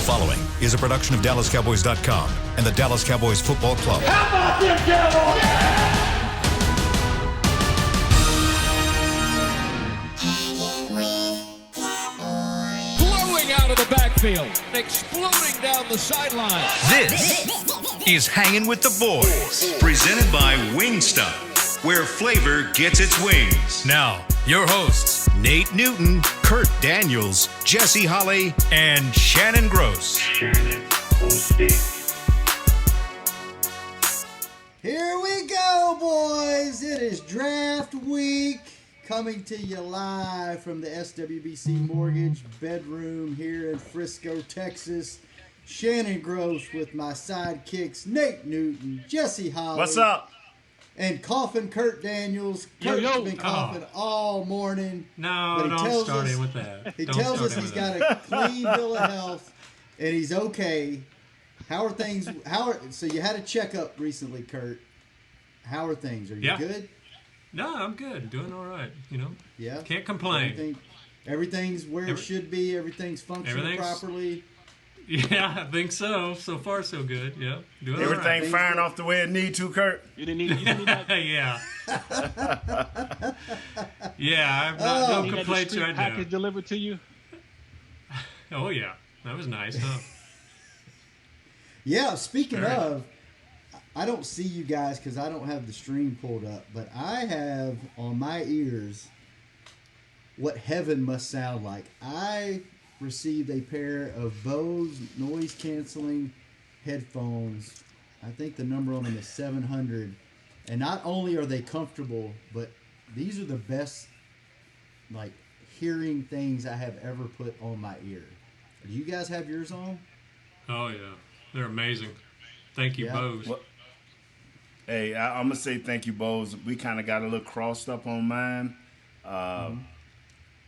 following is a production of DallasCowboys.com and the Dallas Cowboys Football Club. How about them Cowboys? Blowing out of the backfield, exploding down the sideline. This is Hangin' with the Boys, presented by Wingstop, where flavor gets its wings. Now, your hosts, Nate Newton, Kurt Daniels, Jesse Holley, and Shannon Gross. Here we go, boys. It is draft week, coming to you live from the SWBC Mortgage bedroom here in Frisco, Texas. Shannon Gross with my sidekicks, Nate Newton, Jesse Holley. What's up? And coughing Kurt Daniels. Kurt's been coughing all morning. No, don't start it with that. He tells us he's got a clean bill of health and he's okay. How are things? So you had a checkup recently, Kurt. How are things? Are you good? No, I'm good. Doing all right. Yeah. Can't complain. Everything's where it should be. Everything's functioning properly. Yeah, I think so. So far, so good. Yeah, doing Everything all right. firing off the way it need to, Kurt. You didn't need that. Yeah. Yeah, I've not no complaints right now. Package delivered to you. Oh yeah, that was nice, huh? Yeah. Speaking of, I don't see you guys because I don't have the stream pulled up, but I have on my ears what heaven must sound like. I received a pair of Bose noise-canceling headphones. I think the number on them is 700. And not only are they comfortable, but these are the best, hearing things I have ever put on my ear. Do you guys have yours on? Oh, yeah. They're amazing. Thank you, Bose. Well, hey, I'm going to say thank you, Bose. We kind of got a little crossed up on mine.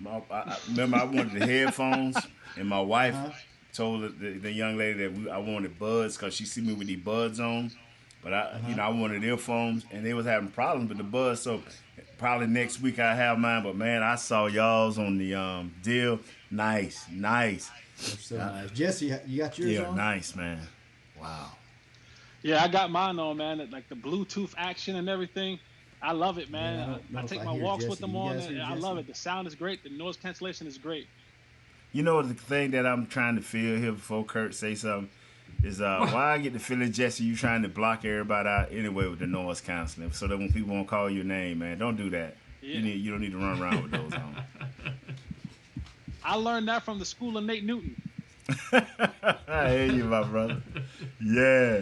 I remember I wanted the headphones, and my wife told the young lady that I wanted buds because she see me with these buds on. But I wanted earphones, and they was having problems with the buds. So probably next week I have mine. But man, I saw y'all's on the deal. Nice. That's so nice. Jesse, you got yours on? Yeah, nice, man. Wow. Yeah, I got mine on, man. Like the Bluetooth action and everything. I love it, man. Yeah, I take my walks with them on, and I love it. The sound is great. The noise cancellation is great. You know, the thing that I'm trying to feel here before Kurt say something is why I get the feeling, Jesse, you trying to block everybody out anyway with the noise canceling so that when people won't call your name, man, don't do that. Yeah. You don't need to run around with those on. I learned that from the school of Nate Newton. I hear you, my brother. Yeah.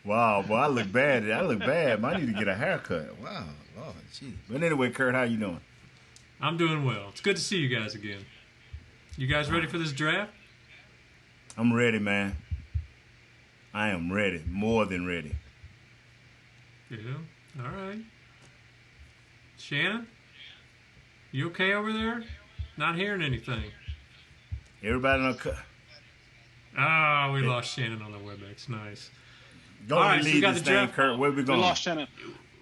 Wow, boy, I look bad. Man. I need to get a haircut. Wow, Lord, jeez. But anyway, Kurt, how you doing? I'm doing well. It's good to see you guys again. You guys ready for this draft? I'm ready, man. I am ready. More than ready. Yeah. All right. Shannon? You okay over there? Not hearing anything. Everybody on cut. Ah, we lost Shannon on the WebEx. Nice. Go All right, lead so this thing, Kurt. Where we going? We lost Shannon.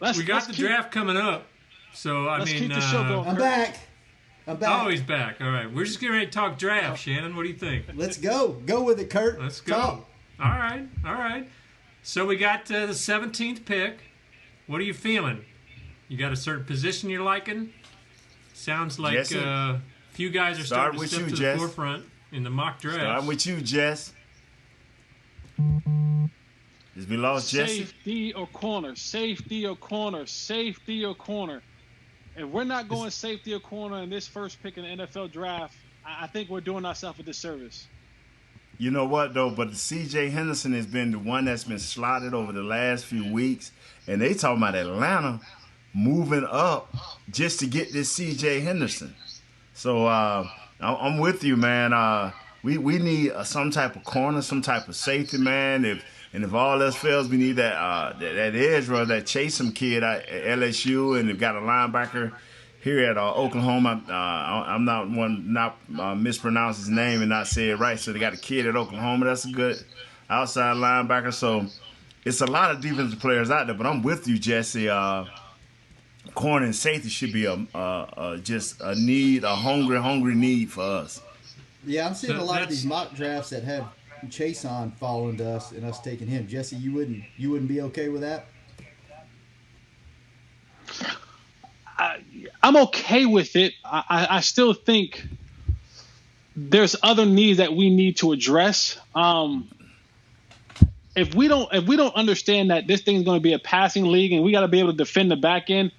We got the draft coming up. So, Let's keep the show going. I'm back. Oh, he's back. All right. We're just getting ready to talk draft, Shannon. What do you think? Let's go. Go with it, Kurt. Let's go. Talk. All right. So we got the 17th pick. What are you feeling? You got a certain position you're liking? Sounds like a few guys are starting to step to the forefront in the mock draft. Starting with you, Jess. Is we lost Jesse? Safety or corner. If we're not going safety or corner in this first pick in the NFL draft, I think we're doing ourselves a disservice. You know what, though? But C.J. Henderson has been the one that's been slotted over the last few weeks. And they talking about Atlanta moving up just to get this C.J. Henderson. So I'm with you, man. We need some type of corner, some type of safety, man. If all else fails, we need that edge rusher, that Chasem kid at LSU, and they've got a linebacker here at Oklahoma. I'm not mispronounce his name and not say it right. So they got a kid at Oklahoma that's a good outside linebacker. So it's a lot of defensive players out there. But I'm with you, Jesse. Corner and safety should be just a need, a hungry need for us. Yeah, I'm seeing a lot of these mock drafts that have Chason falling to us and us taking him. Jesse, you wouldn't be okay with that? I'm okay with it. I still think there's other needs that we need to address. If we don't understand that this thing's going to be a passing league and we got to be able to defend the back end,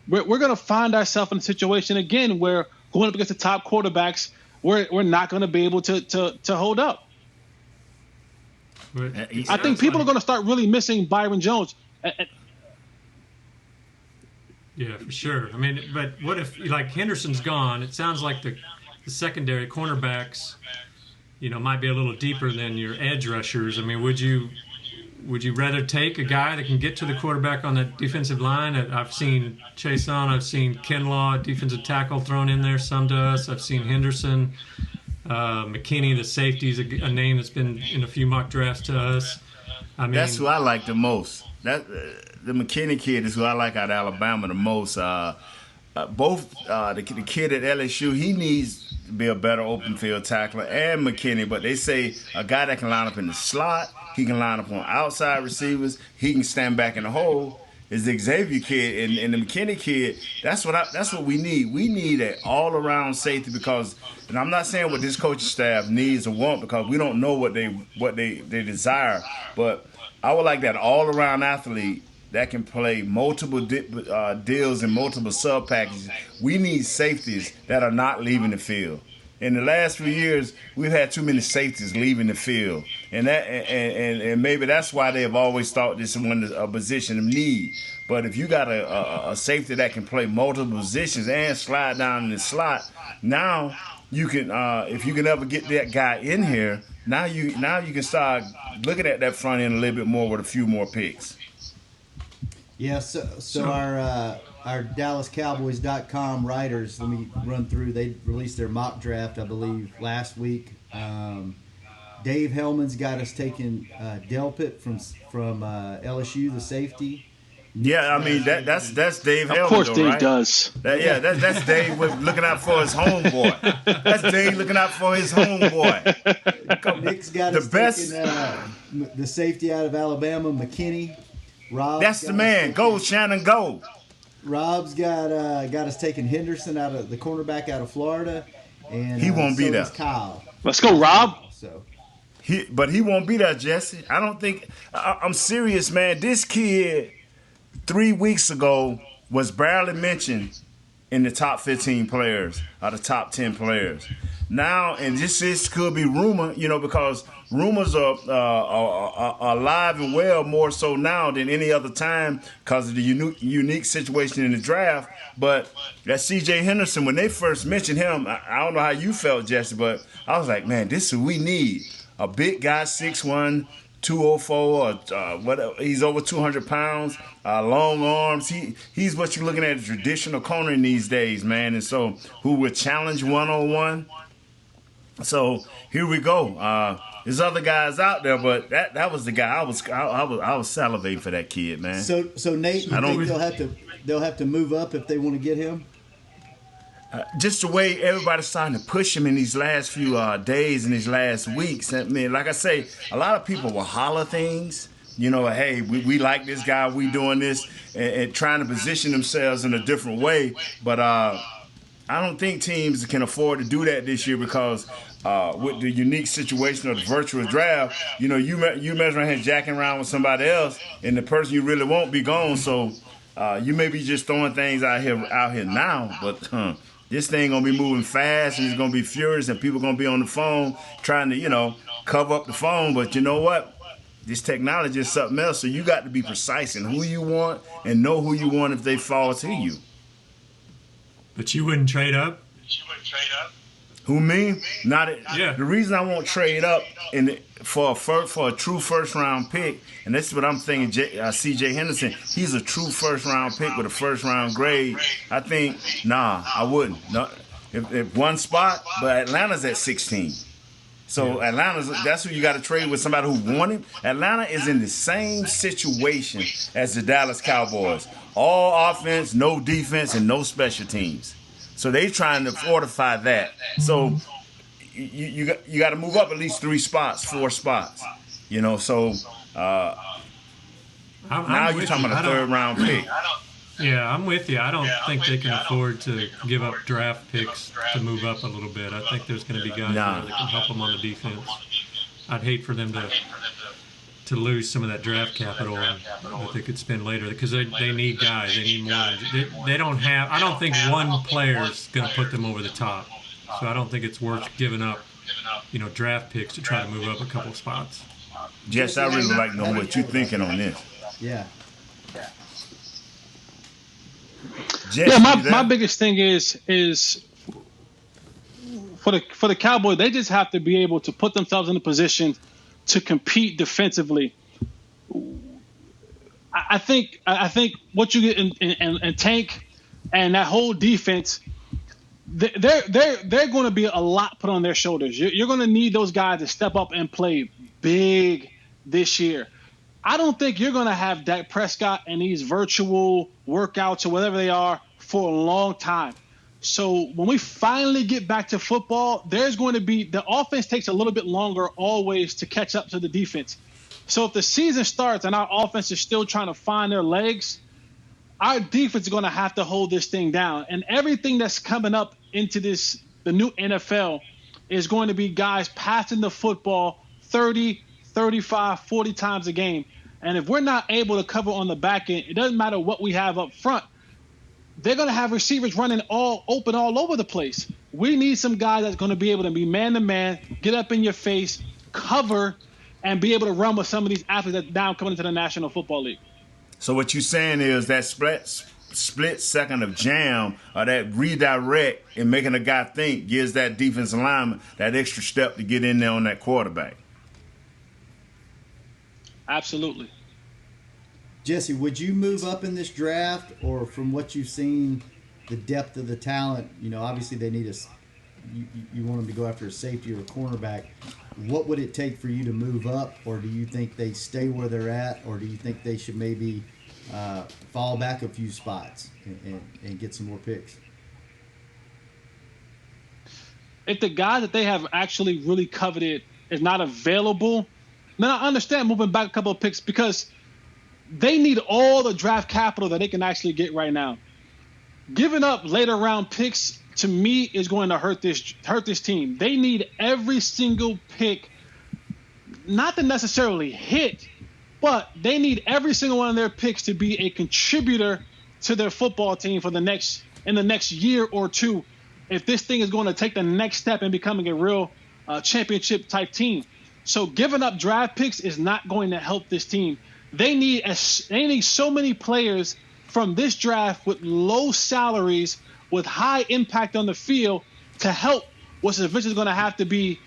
we're going to find ourselves in a situation again where going up against the top quarterbacks, we're not going to be able to hold up. I think people are going to start really missing Byron Jones. Yeah, for sure. I mean, but what if, like, Henderson's gone? It sounds like the secondary cornerbacks, might be a little deeper than your edge rushers. I mean, would you rather take a guy that can get to the quarterback on that defensive line? I've seen Chason, I've seen Kinlaw, defensive tackle, thrown in there, some to us. I've seen Henderson. McKinney, the safety, is a name that's been in a few mock drafts to us. I mean, that's who I like the most. The McKinney kid is who I like out of Alabama the most. Both the kid at LSU, he needs to be a better open field tackler, and McKinney. But they say a guy that can line up in the slot, he can line up on outside receivers, he can stand back in the hole. Is the Xavier kid and the McKinney kid? That's what we need. We need an all-around safety because, and I'm not saying what this coaching staff needs or want because we don't know what they desire. But I would like that all-around athlete that can play multiple deals and multiple sub packages. We need safeties that are not leaving the field. In the last few years, we've had too many safeties leaving the field, and maybe that's why they have always thought this is a position of need. But if you got a safety that can play multiple positions and slide down in the slot, now you can. If you can ever get that guy in here, now you can start looking at that front end a little bit more with a few more picks. Yeah, so our DallasCowboys.com writers, let me run through. They released their mock draft, I believe, last week. Dave Hellman's got us taking Delpit from LSU, the safety. Yeah, I mean that's Dave Hellman. Of course, though, Dave right? does. That's Dave looking out for his homeboy. That's Dave looking out for his homeboy. Nick's got us taking the safety out of Alabama, McKinney. That's the man. Go, Shannon, go. Rob's got us taking Henderson out of the cornerback out of Florida, and he won't be there. Kyle. Let's go, Rob. So, but he won't be there, Jesse. I don't think. I'm serious, man. This kid 3 weeks ago was barely mentioned in the top 15 players or the top 10 players. Now, and this could be rumor, because rumors are alive and well more so now than any other time because of the unique situation in the draft. But that C.J. Henderson, when they first mentioned him, I don't know how you felt, Jesse, but I was like, man, this is what we need. A big guy, 6'1", 204, whatever. He's over 200 pounds, long arms. He's what you're looking at, a traditional corner in these days, man. And so who would challenge one-on-one. So here we go. There's other guys out there, but that was the guy. I was salivating for that kid, man. So Nate, you think they'll have to move up if they want to get him? Just the way everybody's starting to push him in these last few days and these last weeks. I mean, like I say, a lot of people will holler things. Hey, we like this guy, we doing this, and trying to position themselves in a different way. But I don't think teams can afford to do that this year because with the unique situation of the virtual draft, you mess around here jacking around with somebody else, and the person you really won't be gone. So you may be just throwing things out here now, but this thing gonna be moving fast, and it's gonna be furious, and people gonna be on the phone trying to cover up the phone. But you know what? This technology is something else, so you got to be precise in who you want and know who you want if they fall to you. But you wouldn't trade up? Who, me? Yeah. The reason I won't trade up for a true first-round pick, and this is what I'm thinking, C.J. Henderson, he's a true first-round pick with a first-round grade. I think, I wouldn't. No, if one spot, but Atlanta's at 16. So that's who you got to trade with, somebody who won him. Atlanta is in the same situation as the Dallas Cowboys. All offense, no defense, and no special teams. So they trying to fortify that. So you got to move up at least 3 spots, 4 spots. You know, so now you're talking about a 3rd round pick. Yeah, I'm with you. I don't think they can afford to give up draft picks to move up a little bit. I think there's going to be guys there that can help them on the defense. I'd hate for them to lose some of that draft capital that they could spend later because they need guys. They need more. They don't have. I don't think one player is going to put them over the top. So I don't think it's worth giving up, draft picks to try to move up a couple of spots. Jess, I really like to know what you're thinking on this. Yeah. Jess, my biggest thing is for the Cowboys, they just have to be able to put themselves in a position to compete defensively. I think what you get in Tank and that whole defense, they're going to be a lot put on their shoulders. You're going to need those guys to step up and play big this year. I don't think you're going to have Dak Prescott and these virtual workouts or whatever they are for a long time. So when we finally get back to football, there's going to be – the offense takes a little bit longer always to catch up to the defense. So if the season starts and our offense is still trying to find their legs, our defense is going to have to hold this thing down. And everything that's coming up into the new NFL is going to be guys passing the football 30, 35, 40 times a game. And if we're not able to cover on the back end, it doesn't matter what we have up front. They're going to have receivers running all open all over the place. We need some guys that's going to be able to be man-to-man, get up in your face, cover, and be able to run with some of these athletes that now coming into the National Football League. So what you're saying is that split second of jam or that redirect and making a guy think gives that defensive lineman that extra step to get in there on that quarterback. Absolutely. Jesse, would you move up in this draft, or from what you've seen, the depth of the talent? Obviously they need you want them to go after a safety or a cornerback. What would it take for you to move up, or do you think they stay where they're at, or do you think they should maybe fall back a few spots and get some more picks? If the guy that they have actually really coveted is not available, then I understand moving back a couple of picks because they need all the draft capital that they can actually get right now. Giving up later round picks to me is going to hurt this team. They need every single pick, not to necessarily hit, but they need every single one of their picks to be a contributor to their football team in the next year or two. If this thing is going to take the next step in becoming a real championship type team. So giving up draft picks is not going to help this team. They need so many players from this draft with low salaries, with high impact on the field to help what's eventually going to have to be,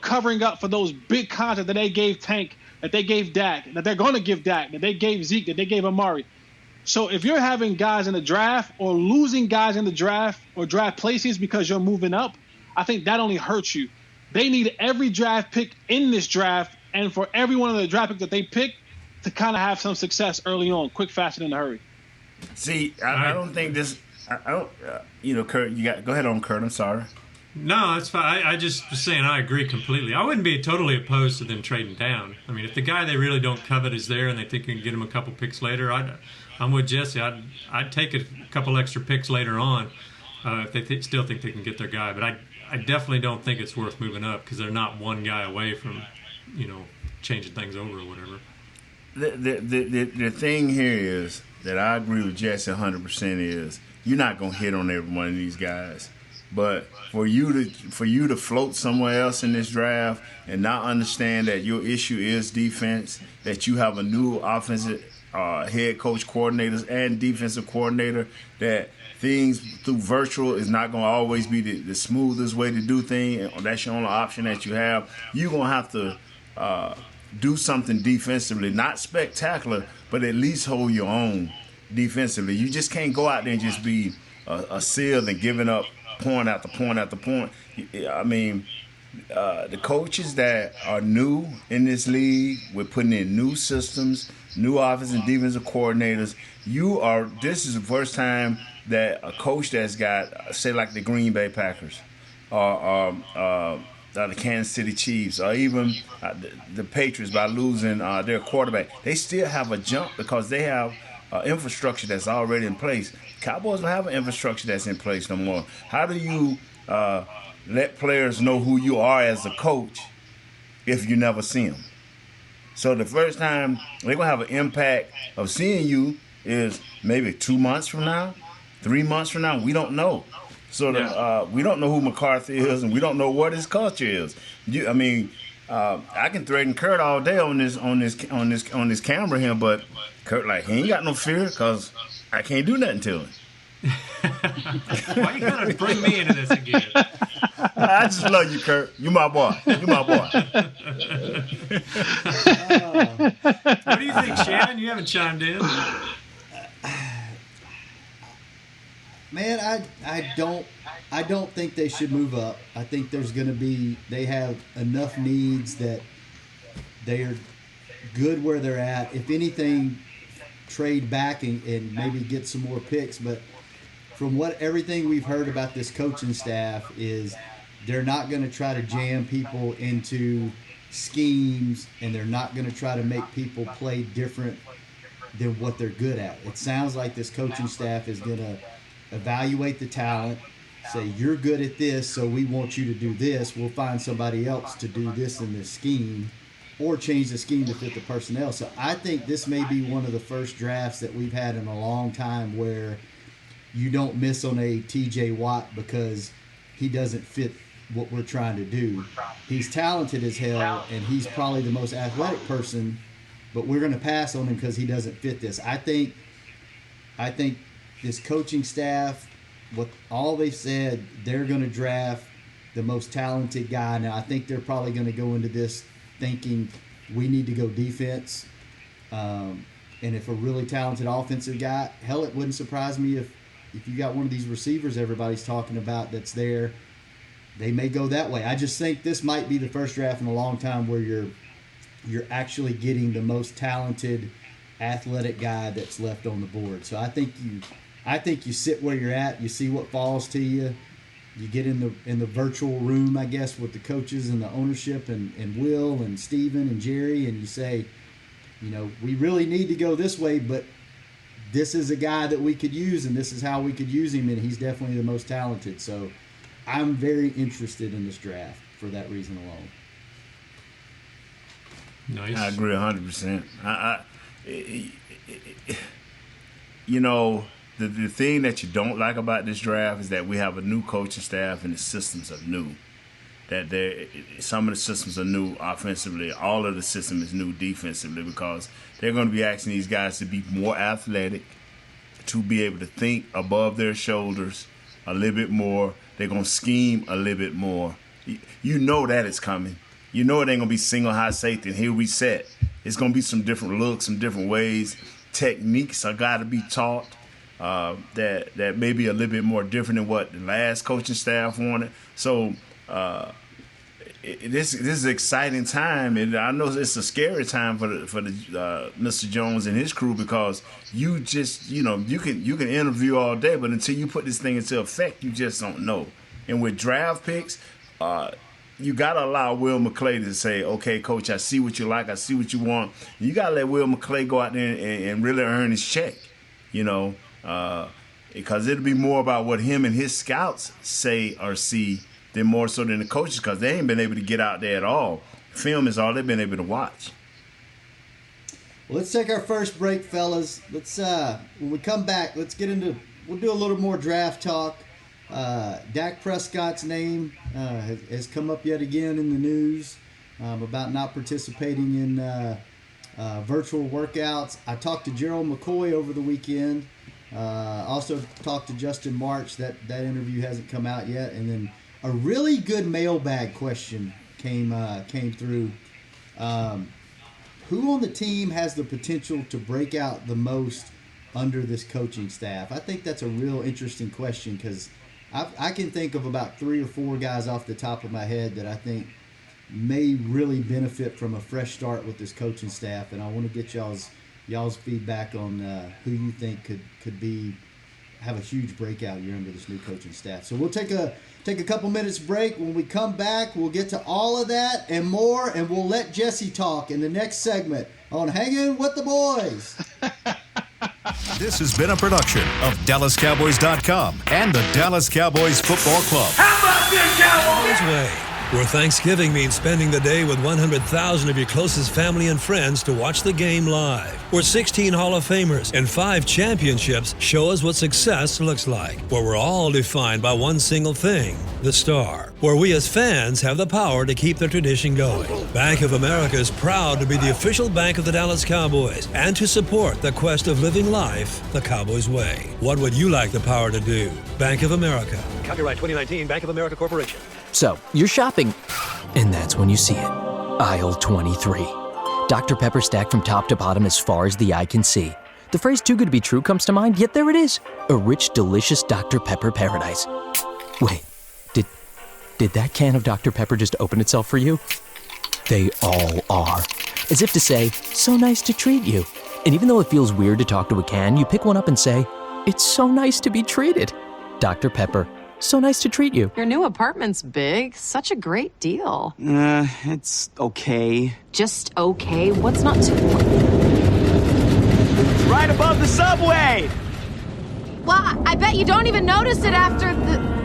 covering up for those big contracts that they gave Tank, that they gave Dak, that they're going to give Dak, that they gave Zeke, that they gave Amari. So if you're having guys in the draft or losing guys in the draft or draft places because you're moving up, I think that only hurts you. They need every draft pick in this draft, and for every one of the draft picks that they pick to kind of have some success early on, quick, fast, and in a hurry. See, I don't think this. I don't. Kurt, go ahead on, Kurt. I'm sorry. No, that's fine. I just was saying I agree completely. I wouldn't be totally opposed to them trading down. I mean, if the guy they really don't covet is there and they think they can get him a couple picks later, I'm with Jesse. I'd take a couple extra picks later on if they still think they can get their guy. But I definitely don't think it's worth moving up because they're not one guy away from, changing things over or whatever. The thing here is that I agree with Jesse 100% is you're not going to hit on every one of these guys. But for you to float somewhere else in this draft and not understand that your issue is defense, that you have a new offensive head coach, coordinators, and defensive coordinator, that things through virtual is not going to always be the smoothest way to do things. That's your only option that you have. You're going to have to do something defensively, not spectacular, but at least hold your own defensively. You just can't go out there and just be a seal and giving up point after point after point. I mean, the coaches that are new in this league, we're putting in new systems, new offensive and defensive coordinators. This is the first time that a coach that's got, say, like the Green Bay Packers or the Kansas City Chiefs, or even the Patriots by losing their quarterback. They still have a jump because they have infrastructure that's already in place. Cowboys don't have an infrastructure that's in place no more. How do you let players know who you are as a coach if you never see them? So the first time they're going to have an impact of seeing you is maybe 2 months from now, 3 months from now. We don't know. So we don't know who McCarthy is, and we don't know what his culture is. I can threaten Kurt all day on this camera here, but Kurt, like, he ain't got no fear because I can't do nothing to him. Why you gotta bring me into this again? I just love you, Kurt. You my boy. You my boy. What do you think, Shannon? You haven't chimed in. Man, I don't think they should move up. I think they have enough needs that they are good where they're at. If anything, trade back and maybe get some more picks. But from everything we've heard about this coaching staff is they're not going to try to jam people into schemes, and they're not going to try to make people play different than what they're good at. It sounds like this coaching staff is going to evaluate the talent, say, you're good at this, so we want you to do this. We'll find somebody else to do this in this scheme, or change the scheme to fit the personnel. So I think this may be one of the first drafts that we've had in a long time where you don't miss on a TJ Watt because he doesn't fit what we're trying to do. He's talented as hell, and he's probably the most athletic person, but we're going to pass on him because he doesn't fit this. I think this coaching staff, what all they've said, they're going to draft the most talented guy. Now, I think they're probably going to go into this thinking we need to go defense. And if a really talented offensive guy, hell, it wouldn't surprise me if you got one of these receivers everybody's talking about that's there, they may go that way. I just think this might be the first draft in a long time where you're actually getting the most talented, athletic guy that's left on the board. So I think you sit where you're at, you see what falls to you. You get in the virtual room, I guess, with the coaches and the ownership and Will and Steven and Jerry, and you say, we really need to go this way, but this is a guy that we could use, and this is how we could use him, and he's definitely the most talented. So I'm very interested in this draft for that reason alone. Nice. I agree 100%. The thing that you don't like about this draft is that we have a new coaching staff and the systems are new. That some of the systems are new offensively. All of the system is new defensively because they're going to be asking these guys to be more athletic, to be able to think above their shoulders a little bit more. They're going to scheme a little bit more. You know that it's coming. You know it ain't going to be single high safety and here we set. It's going to be some different looks, some different ways. Techniques are got to be taught. That may be a little bit more different than what the last coaching staff wanted. So this is an exciting time, and I know it's a scary time for the Mr. Jones and his crew because you just you can interview all day, but until you put this thing into effect, you just don't know. And with draft picks, you gotta allow Will McClay to say, "Okay, Coach, I see what you like, I see what you want." You gotta let Will McClay go out there and really earn his check, because it'll be more about what him and his scouts say or see than more so than the coaches, because they ain't been able to get out there at all. Film is all they've been able to watch. Well, let's take our first break, fellas. Let's when we come back, we'll do a little more draft talk. Dak Prescott's name has come up yet again in the news about not participating in virtual workouts. I talked to Gerald McCoy over the weekend. Also talked to Justin March. That interview hasn't come out yet. And then a really good mailbag question came through. Who on the team has the potential to break out the most under this coaching staff? I think that's a real interesting question because I can think of about 3 or 4 guys off the top of my head that I think may really benefit from a fresh start with this coaching staff, and I want to get y'all's feedback on who you think could be have a huge breakout year under this new coaching staff. So we'll take a couple minutes break. When we come back, we'll get to all of that and more, and we'll let Jesse talk in the next segment on Hangin' with the Boys. This has been a production of DallasCowboys.com and the Dallas Cowboys Football Club. How about this, Cowboys? Way, where Thanksgiving means spending the day with 100,000 of your closest family and friends to watch the game live. Where 16 Hall of Famers and 5 championships show us what success looks like. Where we're all defined by one single thing, the star. Where we as fans have the power to keep the tradition going. Bank of America is proud to be the official bank of the Dallas Cowboys and to support the quest of living life the Cowboys way. What would you like the power to do? Bank of America. Copyright 2019 Bank of America Corporation. So, you're shopping, and that's when you see it. Aisle 23. Dr. Pepper stacked from top to bottom as far as the eye can see. The phrase too good to be true comes to mind, yet there it is. A rich, delicious Dr. Pepper paradise. Wait, did that can of Dr. Pepper just open itself for you? They all are. As if to say, so nice to treat you. And even though it feels weird to talk to a can, you pick one up and say, it's so nice to be treated. Dr. Pepper, so nice to treat you. Your new apartment's big. Such a great deal. It's okay. Just okay? What's not to... It's right above the subway! Well, I bet you don't even notice it after the...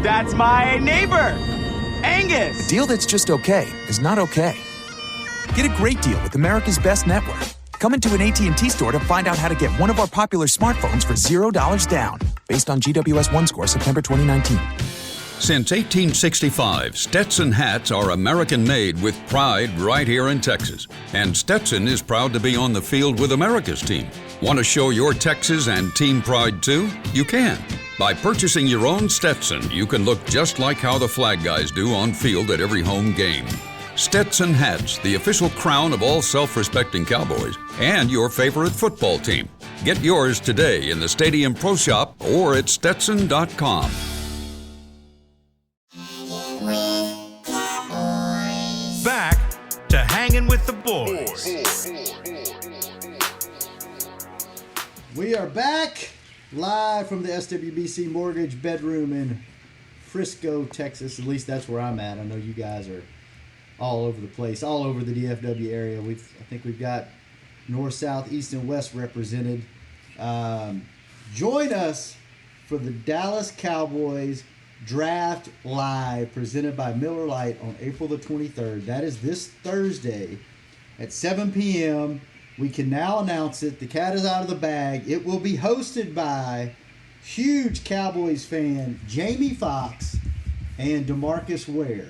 That's my neighbor, Angus. A deal that's just okay is not okay. Get a great deal with America's Best Network. Come into an AT&T store to find out how to get one of our popular smartphones for $0 down. Based on GWS 1 score, September 2019. Since 1865, Stetson hats are American-made with pride right here in Texas. And Stetson is proud to be on the field with America's team. Want to show your Texas and team pride too? You can. By purchasing your own Stetson, you can look just like how the flag guys do on field at every home game. Stetson Hats, the official crown of all self-respecting Cowboys, and your favorite football team. Get yours today in the Stadium Pro Shop or at Stetson.com. Back to Hangin' with the Boys. We are back live from the SWBC Mortgage Bedroom in Frisco, Texas. At least that's where I'm at. I know you guys are all over the place, all over the DFW area. I think we've got north, south, east, and west represented. Join us for the Dallas Cowboys Draft Live presented by Miller Lite on April the 23rd. That is this Thursday at 7 p.m. We can now announce it. The cat is out of the bag. It will be hosted by huge Cowboys fan Jamie Foxx and DeMarcus Ware.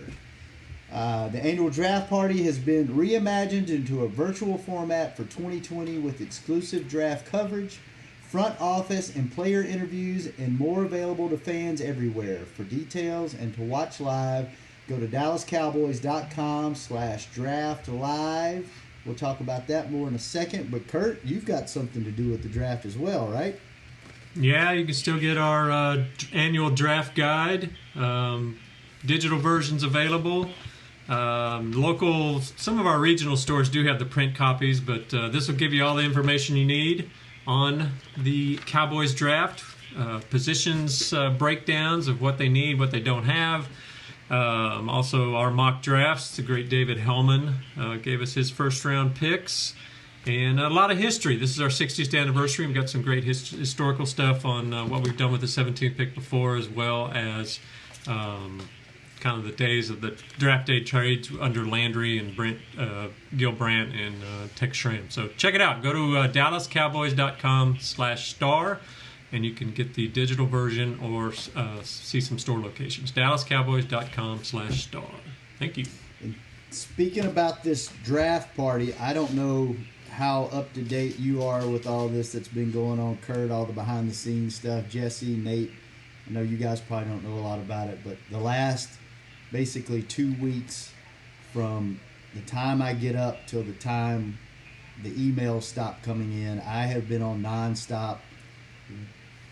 The annual draft party has been reimagined into a virtual format for 2020 with exclusive draft coverage, front office and player interviews, and more available to fans everywhere. For details and to watch live, go to DallasCowboys.com/draft live. We'll talk about that more in a second. But Kurt, you've got something to do with the draft as well, right? Yeah, you can still get our annual draft guide. Digital versions available. Some of our regional stores do have the print copies, but this will give you all the information you need on the Cowboys draft, positions breakdowns of what they need, what they don't have. Also, our mock drafts. The great David Hellman gave us his first-round picks. And a lot of history. This is our 60th anniversary. We've got some great historical stuff on what we've done with the 17th pick before, as well as kind of the days of the draft day trades under Landry and Gil Brandt and Tex Schramm. So check it out. Go to DallasCowboys.com/star, and you can get the digital version or see some store locations. DallasCowboys.com/star. Thank you. And speaking about this draft party, I don't know how up to date you are with all this that's been going on, Kurt, all the behind the scenes stuff. Jesse, Nate, I know you guys probably don't know a lot about it, but the last basically 2 weeks from the time I get up till the time the emails stop coming in, I have been on nonstop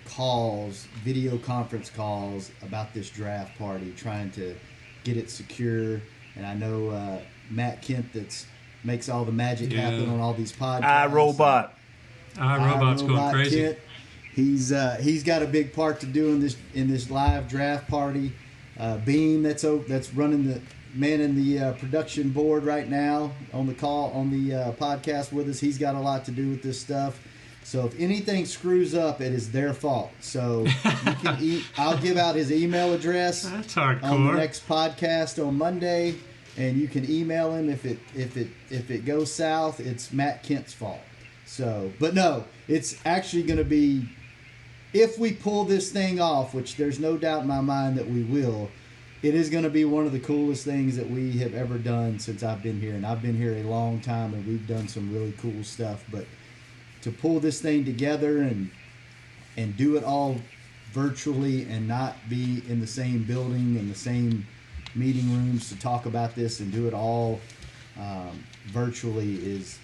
calls, video conference calls about this draft party, trying to get it secure. And I know Matt Kent makes all the magic happen on all these podcasts. iRobot. iRobot's going crazy. Kent, He's got a big part to do in this live draft party. Beam that's running manning the production board right now on the podcast with us. He's got a lot to do with this stuff. So if anything screws up, it is their fault. So you can I'll give out his email address. That's hardcore. On the next podcast on Monday, and you can email him if it goes south. It's Matt Kent's fault. So, but no, it's actually going to be, if we pull this thing off, which there's no doubt in my mind that we will. It is going to be one of the coolest things that we have ever done since I've been here, and I've been here a long time, and we've done some really cool stuff. But to pull this thing together and do it all virtually and not be in the same building and the same meeting rooms to talk about this and do it all virtually is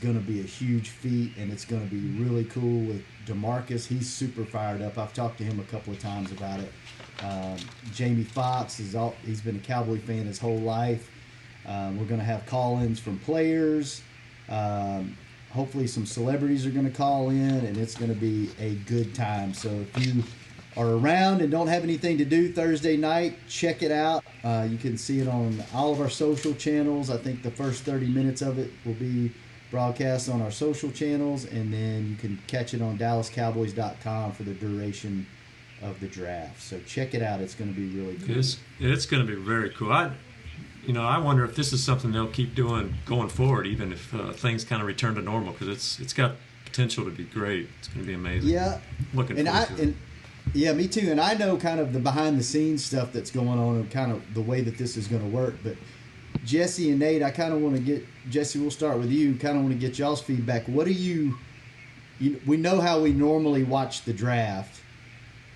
going to be a huge feat, and it's going to be really cool with DeMarcus. He's super fired up. I've talked to him a couple of times about it. Jamie Foxx he's been a Cowboy fan his whole life. We're going to have call-ins from players. Hopefully some celebrities are going to call in, and it's going to be a good time. So if you are around and don't have anything to do Thursday night, check it out. You can see it on all of our social channels. I think the first 30 minutes of it will be broadcast on our social channels, and then you can catch it on DallasCowboys.com for the duration of the draft. So check it out. It's going to be really cool. It's going to be very cool. I wonder if this is something they'll keep doing going forward, even if things kind of return to normal, because it's got potential to be great. It's going to be amazing. Yeah, looking forward to it. Yeah, me too. And I know kind of the behind the scenes stuff that's going on and kind of the way that this is going to work. But Jesse and Nate, I kind of want to get Jesse. We'll start with you. Kind of want to get y'all's feedback. What do you? We know how we normally watch the draft,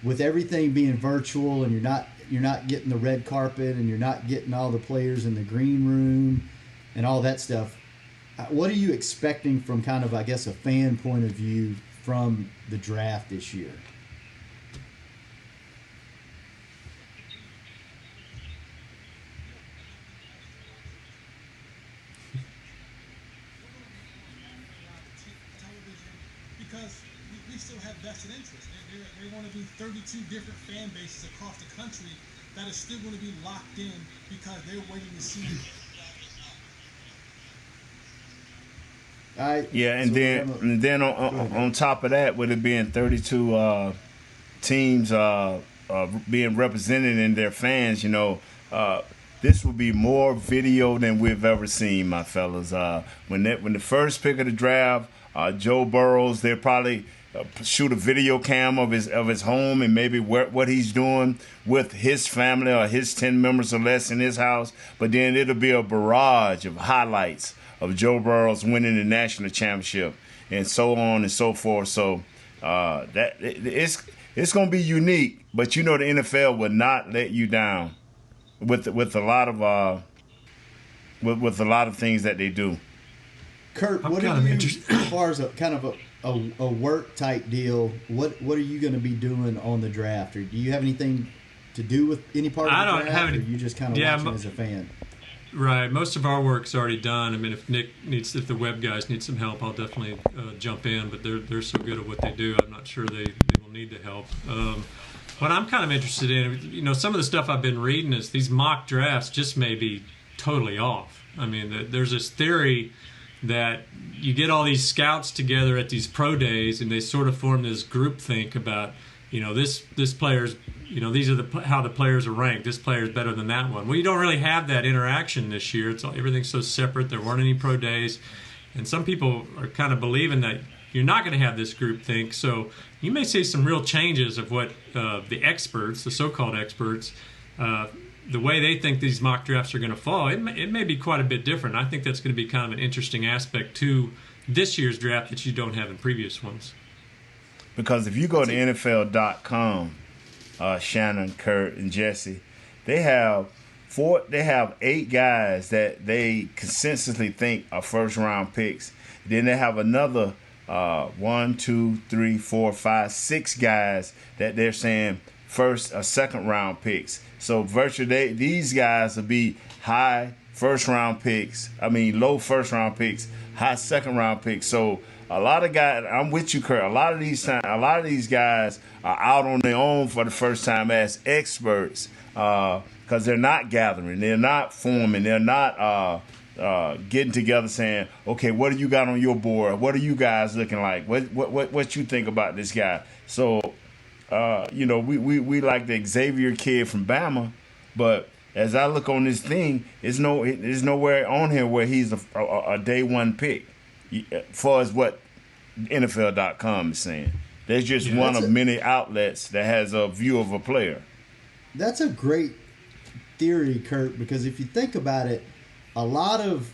with everything being virtual, and you're not getting the red carpet, and you're not getting all the players in the green room and all that stuff. What are you expecting from kind of, I guess, a fan point of view from the draft this year? Because we still have vested interest. There are going to be 32 different fan bases across the country that are still going to be locked in because they're waiting to see. And then on top of that, with it being 32 teams being represented in their fans, this will be more video than we've ever seen, my fellas. When the first pick of the draft, Joe Burrows, they'll probably shoot a video cam of his home and maybe what he's doing with his family or his 10 members or less in his house. But then it'll be a barrage of highlights of Joe Burrows winning the national championship and so on and so forth. So that it's going to be unique. But the NFL will not let you down with a lot of with a lot of things that they do. Kurt, what are you, as far as a kind of a work type deal, what are you going to be doing on the draft? Or do you have anything to do with any part of the draft? I don't have any. Or are you just kind of watching as a fan? Right. Most of our work's already done. I mean, if if the web guys need some help, I'll definitely jump in. But they're so good at what they do, I'm not sure they will need the help. What I'm kind of interested in, some of the stuff I've been reading is these mock drafts just may be totally off. I mean, there's this theory that you get all these scouts together at these pro days, and they sort of form this group think about, this player's, these are how the players are ranked. This player's better than that one. Well, you don't really have that interaction this year. Everything's so separate. There weren't any pro days, and some people are kind of believing that you're not going to have this group think. So you may see some real changes of what the experts, the so-called experts, the way they think these mock drafts are going to fall. It may be quite a bit different. I think that's going to be kind of an interesting aspect to this year's draft that you don't have in previous ones. Because if you go to NFL.com, Shannon, Kurt, and Jesse, they have 8 guys that they consensusly think are first-round picks. Then they have another 1, 2, 3, 4, 5, 6 guys that they're saying first or second-round picks. So virtually these guys will be high first-round picks. I mean, low first-round picks, high second-round picks. So a lot of guys, I'm with you, Kurt. A lot of these guys are out on their own for the first time as experts because they're not gathering, they're not forming, they're not getting together saying, okay, what do you got on your board? What are you guys looking like? What you think about this guy? So, we like the Xavier kid from Bama, but as I look on this thing, there's nowhere on here where he's a day one pick, as far as what NFL.com is saying. There's just one of many outlets that has a view of a player. That's a great theory, Kurt, because if you think about it, a lot of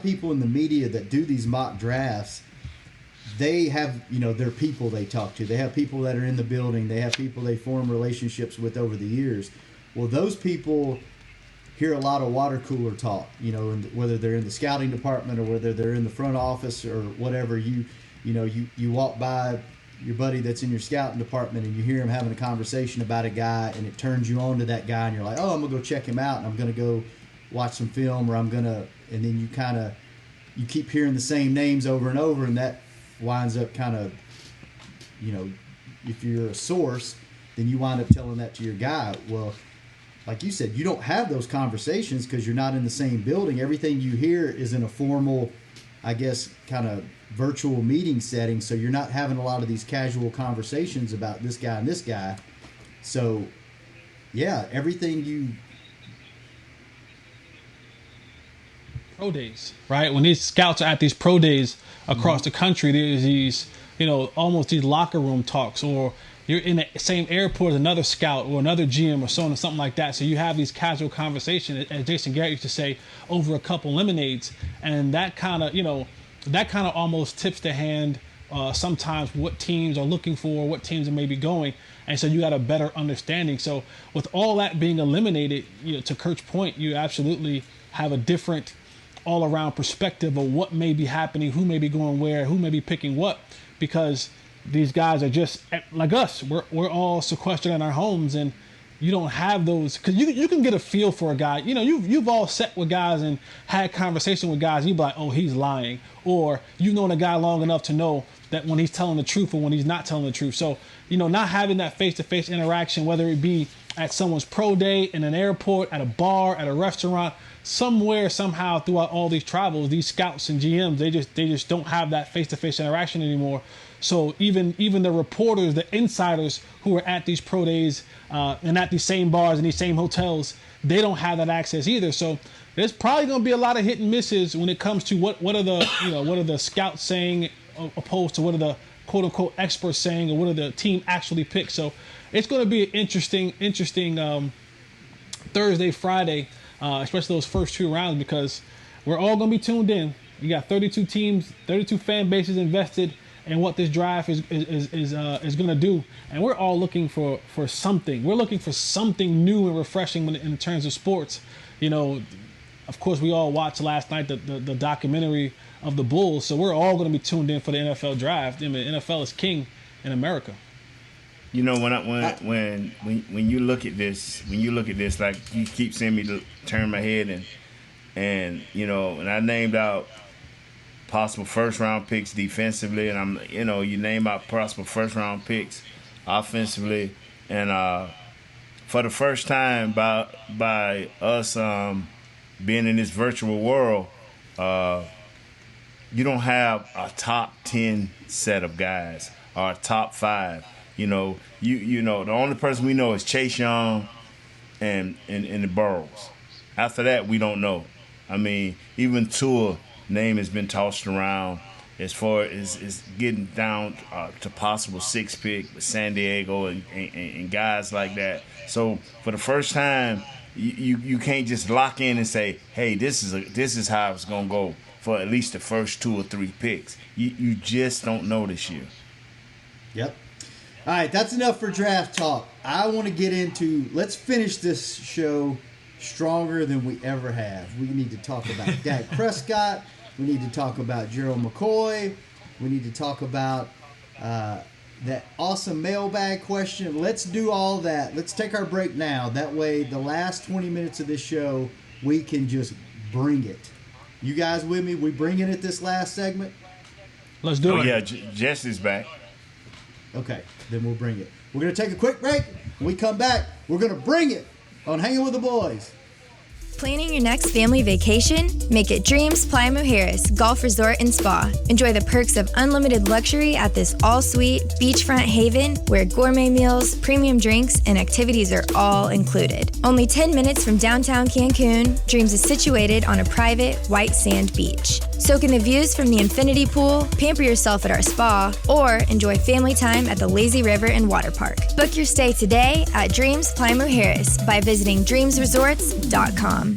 people in the media that do these mock drafts, they have, their people they talk to. They have people that are in the building. They have people they form relationships with over the years. Well, those people hear a lot of water cooler talk, whether they're in the scouting department or whether they're in the front office or whatever. You walk by your buddy that's in your scouting department and you hear him having a conversation about a guy, and it turns you on to that guy, and you're like, oh, I'm going to go check him out, and I'm going to go watch some film, or and then you keep hearing the same names over and over, and that winds up kind of, if you're a source, then you wind up telling that to your guy. Well, like you said, you don't have those conversations because you're not in the same building. Everything you hear is in a formal, I guess, kind of virtual meeting setting, so you're not having a lot of these casual conversations about this guy and this guy. So, yeah, everything you... Pro days, right? When these scouts are at these pro days across the country, there's these, almost these locker room talks, or you're in the same airport as another scout or another GM or so on, or something like that. So you have these casual conversations, as Jason Garrett used to say, over a couple lemonades, and that kind of almost tips the hand sometimes what teams are looking for, what teams are maybe going, and so you got a better understanding. So with all that being eliminated, to Kurt's point, you absolutely have a different all-around perspective of what may be happening, who may be going where, who may be picking what, because these guys are just like us. We're all sequestered in our homes, and you don't have those, because you can get a feel for a guy. You've all sat with guys and had conversation with guys. You be like, oh, he's lying, or you've known a guy long enough to know that when he's telling the truth or when he's not telling the truth. So not having that face-to-face interaction, whether it be at someone's pro day, in an airport, at a bar, at a restaurant, somewhere, somehow, throughout all these travels, these scouts and GMs, they just don't have that face-to-face interaction anymore. So even the reporters, the insiders who are at these pro days and at these same bars and these same hotels, they don't have that access either. So there's probably going to be a lot of hit and misses when it comes to what are the scouts saying opposed to what are the quote unquote experts saying, or what are the team actually picked. So it's going to be an interesting Thursday, Friday, especially those first two rounds, because we're all going to be tuned in. You got 32 teams, 32 fan bases invested in what this draft is going to do, and we're all looking for something. We're looking for something new and refreshing in terms of sports. Of course, we all watched last night the documentary of the Bulls, so we're all going to be tuned in for the NFL draft. I mean, NFL is king in America. When you look at this, like you keep seeing me turn my head and I named out possible first round picks defensively, and you name out possible first round picks offensively, and for the first time by us being in this virtual world, you don't have a top 10 set of guys or a top 5. The only person we know is Chase Young and the Burrows. After that, we don't know. I mean, even Tua name has been tossed around as far as getting down to possible 6th pick with San Diego and guys like that. So for the first time, you can't just lock in and say, hey, this is how it's gonna go for at least the first 2 or 3 picks. You just don't know this year. Yep. All right, that's enough for draft talk. I want to get into, let's finish this show stronger than we ever have. We need to talk about Dak Prescott. We need to talk about Gerald McCoy. We need to talk about that awesome mailbag question. Let's do all that. Let's take our break now. That way, the last 20 minutes of this show, we can just bring it. You guys with me? We bringing it this last segment? Let's do it. Yeah, Jesse's back. Okay, then we'll bring it. We're going to take a quick break. When we come back, we're going to bring it on Hanging with the Boys. Planning your next family vacation? Make it Dreams Plymouth Harris Golf Resort and Spa. Enjoy the perks of unlimited luxury at this all-suite beachfront haven where gourmet meals, premium drinks, and activities are all included. Only 10 minutes from downtown Cancun, Dreams is situated on a private white sand beach. Soak in the views from the infinity pool, pamper yourself at our spa, or enjoy family time at the Lazy River and Water Park. Book your stay today at Dreams Plymouth Harris by visiting dreamsresorts.com.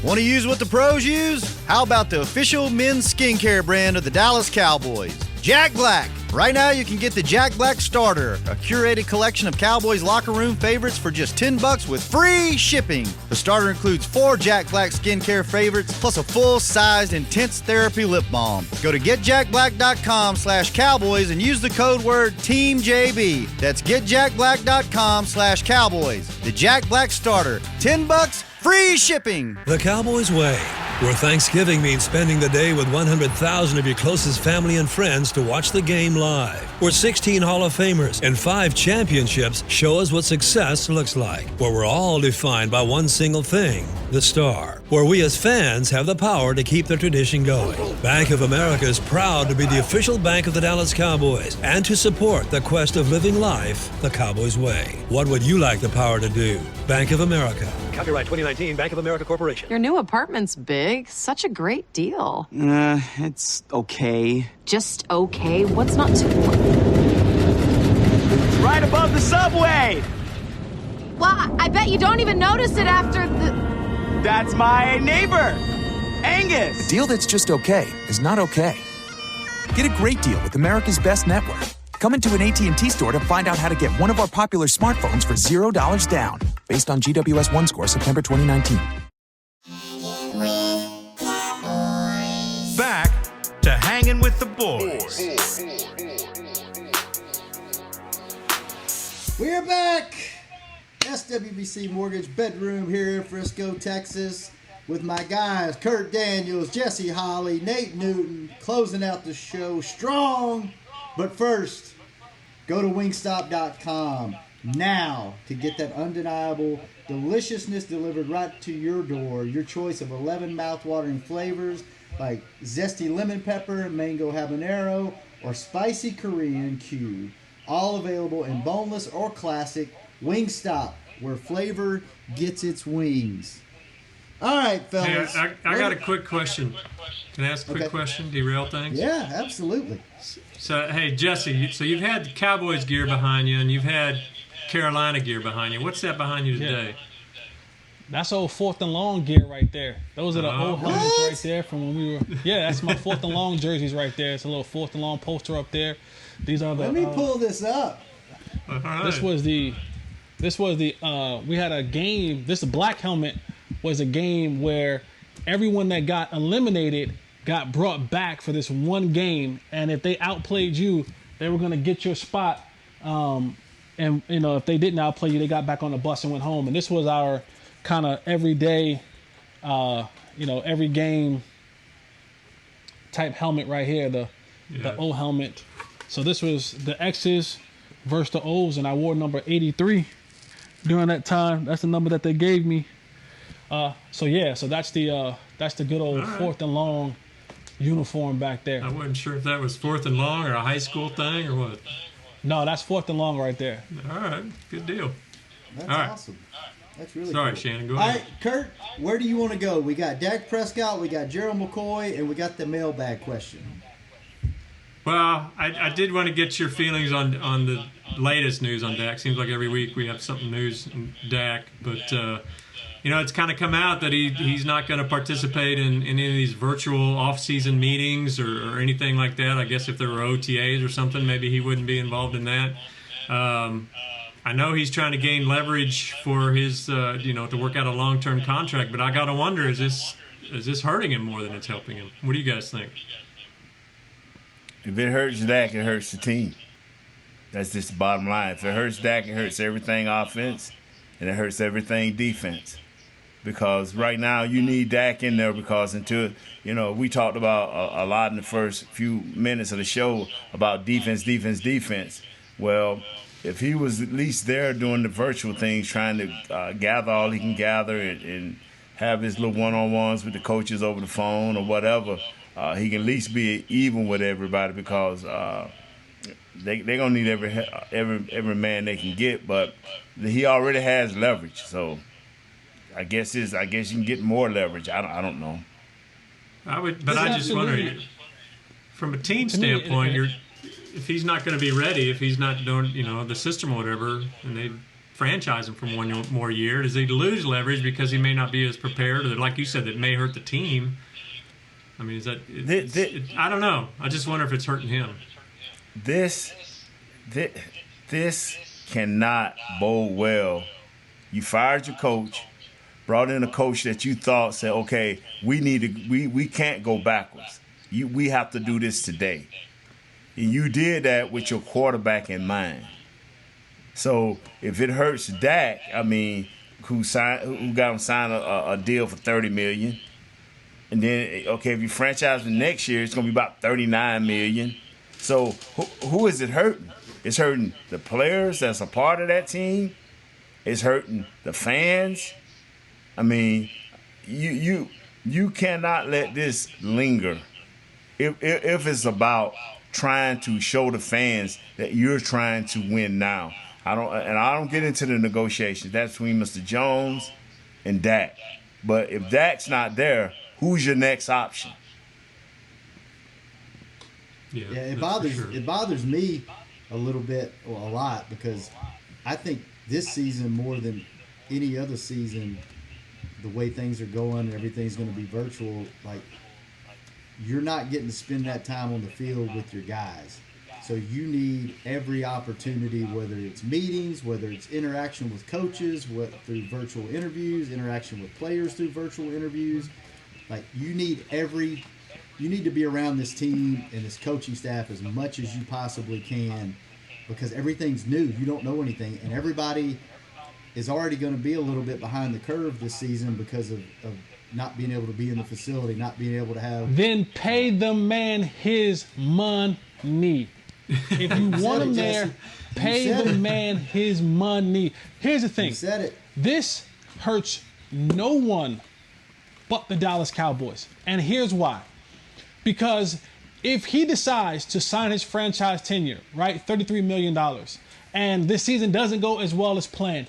Want to use what the pros use? How about the official men's skincare brand of the Dallas Cowboys, Jack Black? Right now you can get the Jack Black Starter, a curated collection of Cowboys locker room favorites for just $10 with free shipping. The starter includes 4 Jack Black skincare favorites plus a full-sized intense therapy lip balm. Go to getjackblack.com/Cowboys and use the code word TEAMJB. That's getjackblack.com/Cowboys. The Jack Black Starter, $10, free shipping. The Cowboys Way, where Thanksgiving means spending the day with 100,000 of your closest family and friends to watch the game live. Where 16 Hall of Famers and 5 championships show us what success looks like. Where we're all defined by one single thing, the star. Where we as fans have the power to keep the tradition going. Bank of America is proud to be the official bank of the Dallas Cowboys and to support the quest of living life the Cowboys Way. What would you like the power to do? Bank of America. Copyright 2019 Bank of America Corporation. Your new apartment's big. Such a great deal. It's okay. Just okay? What's not to... Right above the subway! Well, I bet you don't even notice it after the... That's my neighbor, Angus. A deal that's just okay is not okay. Get a great deal with America's Best Network. Come into an AT&T store to find out how to get one of our popular smartphones for $0 down, based on GWS One score September 2019. Back to Hanging with the Boys. We're back. SWBC Mortgage Bedroom here in Frisco, Texas, with my guys Kurt Daniels, Jesse Holly, Nate Newton, closing out the show strong. But first, go to wingstop.com now to get that undeniable deliciousness delivered right to your door. Your choice of 11 mouthwatering flavors like zesty lemon pepper, mango habanero, or spicy Korean Q. All available in boneless or classic. Wingstop, where flavor gets its wings. All right, fellas. Hey, I got a quick question. Can I ask a quick question? Derail things? Yeah, absolutely. So, hey, Jesse, so you've had Cowboys gear behind you, and you've had Carolina gear behind you. What's that behind you today? Yeah. That's old 4th and long gear right there. Those are the old helmets right there from when we were. Yeah, that's my 4th and long jerseys right there. It's a little 4th and long poster up there. These are the. Let me pull this up. Right. This was the. We had a game. This black helmet was a game where everyone that got eliminated got brought back for this one game, and if they outplayed you, they were gonna get your spot. And if they didn't outplay you, they got back on the bus and went home. And this was our kind of everyday, every game type helmet right here, the O helmet. So this was the X's versus the O's, and I wore number 83 during that time. That's the number that they gave me. So that's the good old 4th and long uniform back there. I wasn't sure if that was 4th and long or a high school thing or what. No, that's 4th and long right there. All right, good deal. That's all right. Awesome. That's really Sorry, cool. Shannon, go All ahead. right, Kurt, where do you want to go? We got Dak Prescott, we got Gerald McCoy, and we got the mailbag question. Well, I did want to get your feelings on the latest news on Dak. Seems like every week we have something news on Dak, but it's kind of come out that he's not going to participate in any of these virtual off-season meetings or anything like that. I guess if there were OTAs or something, maybe he wouldn't be involved in that. I know he's trying to gain leverage for his, to work out a long-term contract, but I got to wonder, is this hurting him more than it's helping him? What do you guys think? If it hurts Dak, it hurts the team. That's just the bottom line. If it hurts Dak, it hurts everything offense, and it hurts everything defense. because right now you need Dak in there because we talked about a lot in the first few minutes of the show about defense. Well, if he was at least there doing the virtual things, trying to gather all he can gather and have his little one-on-ones with the coaches over the phone or whatever, he can at least be even with everybody because they're gonna need every man they can get. But he already has leverage, so I guess you can get more leverage. I don't know. I just wonder, from a team standpoint, if he's not going to be ready, if he's not doing the system or whatever, and they franchise him for one more year, does he lose leverage because he may not be as prepared, or like you said, that may hurt the team? I mean, I don't know. I just wonder if it's hurting him. This cannot bode well. You fired your coach, brought in a coach that you thought said, okay, we can't go backwards. We have to do this today. And you did that with your quarterback in mind. So if it hurts Dak, I mean, who got him signed a deal for $30 million, and then okay, if you franchise him next year, it's gonna be about $39 million. So who is it hurting? It's hurting the players that's a part of that team. It's hurting the fans. I mean, you cannot let this linger. If it's about trying to show the fans that you're trying to win now. I don't get into the negotiations. That's between Mr. Jones and Dak. But if Dak's not there, who's your next option? Yeah, it bothers me a little bit, or a lot, because I think this season more than any other season, the way things are going and everything's going to be virtual, like, you're not getting to spend that time on the field with your guys. So you need every opportunity, whether it's meetings, whether it's interaction with coaches, through virtual interviews, interaction with players through virtual interviews. Like, you need to be around this team and this coaching staff as much as you possibly can, because everything's new. You don't know anything, and everybody is already going to be a little bit behind the curve this season because of not being able to be in the facility, not being able to have... Then pay the man his money. If you want him there, pay the man his money. Here's the thing. You said it. This hurts no one but the Dallas Cowboys. And here's why. Because if he decides to sign his franchise tenure, right, $33 million, and this season doesn't go as well as planned,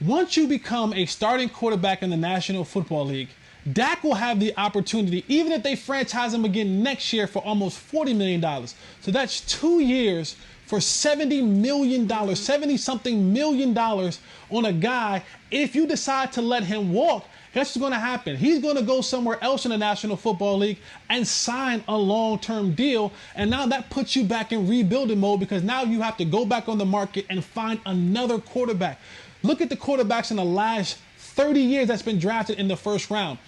once you become a starting quarterback in the National Football League, Dak will have the opportunity, even if they franchise him again next year for almost $40 million. So that's 2 years for $70 million, 70-something million dollars on a guy. If you decide to let him walk, guess what's going to happen? He's going to go somewhere else in the National Football League and sign a long-term deal. And now that puts you back in rebuilding mode, because now you have to go back on the market and find another quarterback. Look at the quarterbacks in the last 30 years that's been drafted in the first round.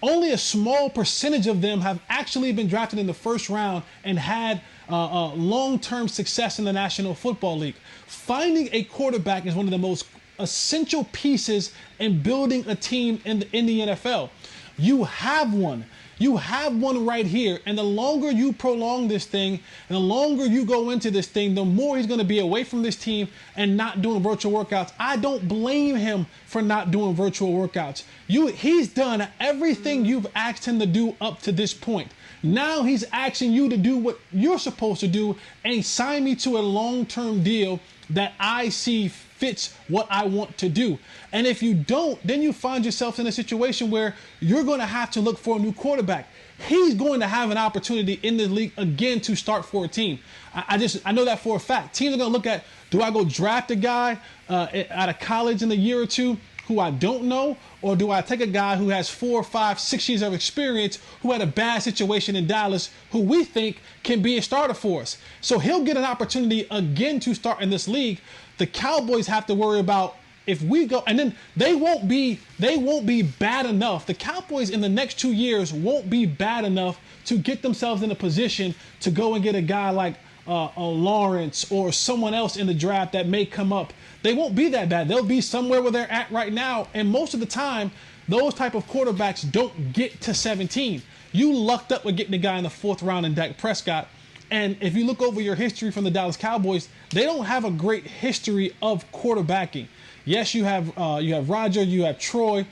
Only a small percentage of them have actually been drafted in the first round and had long-term success in the National Football League. Finding a quarterback is one of the most essential pieces in building a team in the NFL. You have one. You have one right here. And the longer you prolong this thing, and the longer you go into this thing, the more he's going to be away from this team and not doing virtual workouts. I don't blame him for not doing virtual workouts. He's done everything you've asked him to do up to this point. Now he's asking you to do what you're supposed to do and sign me to a long-term deal that I see fits what I want to do. And if you don't, then you find yourself in a situation where you're going to have to look for a new quarterback. He's going to have an opportunity in the league again to start for a team. I know that for a fact. Teams are going to look at, do I go draft a guy out of college in a year or two who I don't know, or do I take a guy who has 4, 5, 6 years of experience, who had a bad situation in Dallas, who we think can be a starter for us? So he'll get an opportunity again to start in this league. The Cowboys have to worry about if we go, and then they won't be bad enough. The Cowboys in the next 2 years won't be bad enough to get themselves in a position to go and get a guy like a Lawrence or someone else in the draft that may come up. They won't be that bad. They'll be somewhere where they're at right now. And most of the time, those type of quarterbacks don't get to 17. You lucked up with getting the guy in the 4th round in Dak Prescott. And if you look over your history from the Dallas Cowboys, they don't have a great history of quarterbacking. Yes, you have Roger, you have Troy.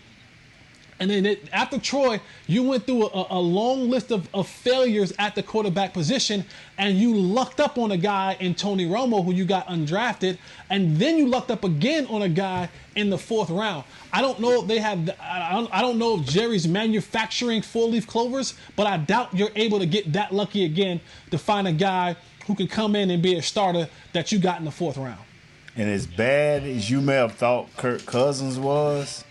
And then after Troy, you went through a long list of failures at the quarterback position, and you lucked up on a guy in Tony Romo who you got undrafted, and then you lucked up again on a guy in the 4th round. I don't know if they have. I don't know if Jerry's manufacturing 4-leaf clovers, but I doubt you're able to get that lucky again to find a guy who can come in and be a starter that you got in the 4th round. And as bad as you may have thought Kirk Cousins was,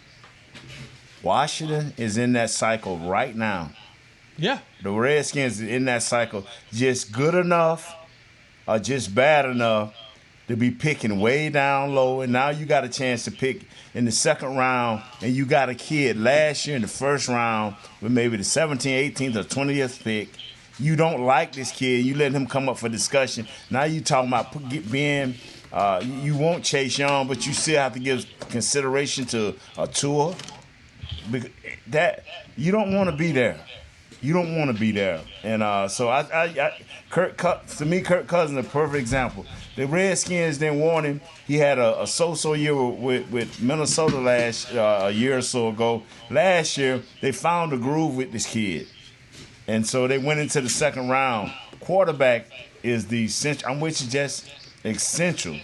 Washington is in that cycle right now. Yeah. The Redskins are in that cycle, just good enough or just bad enough to be picking way down low. And now you got a chance to pick in the 2nd round, and you got a kid last year in the 1st round with maybe the 17th, 18th, or 20th pick. You don't like this kid. You let him come up for discussion. Now you talking about being you want Chase Young, but you still have to give consideration to a Tua. That you don't want to be there. You don't want to be there. And so Kirk Cousins is a perfect example. The Redskins didn't want him. He had a so-so year with Minnesota a year or so ago. Last year, they found a groove with this kid. And so they went into the 2nd round. Quarterback is the essential. I'm with you, just essential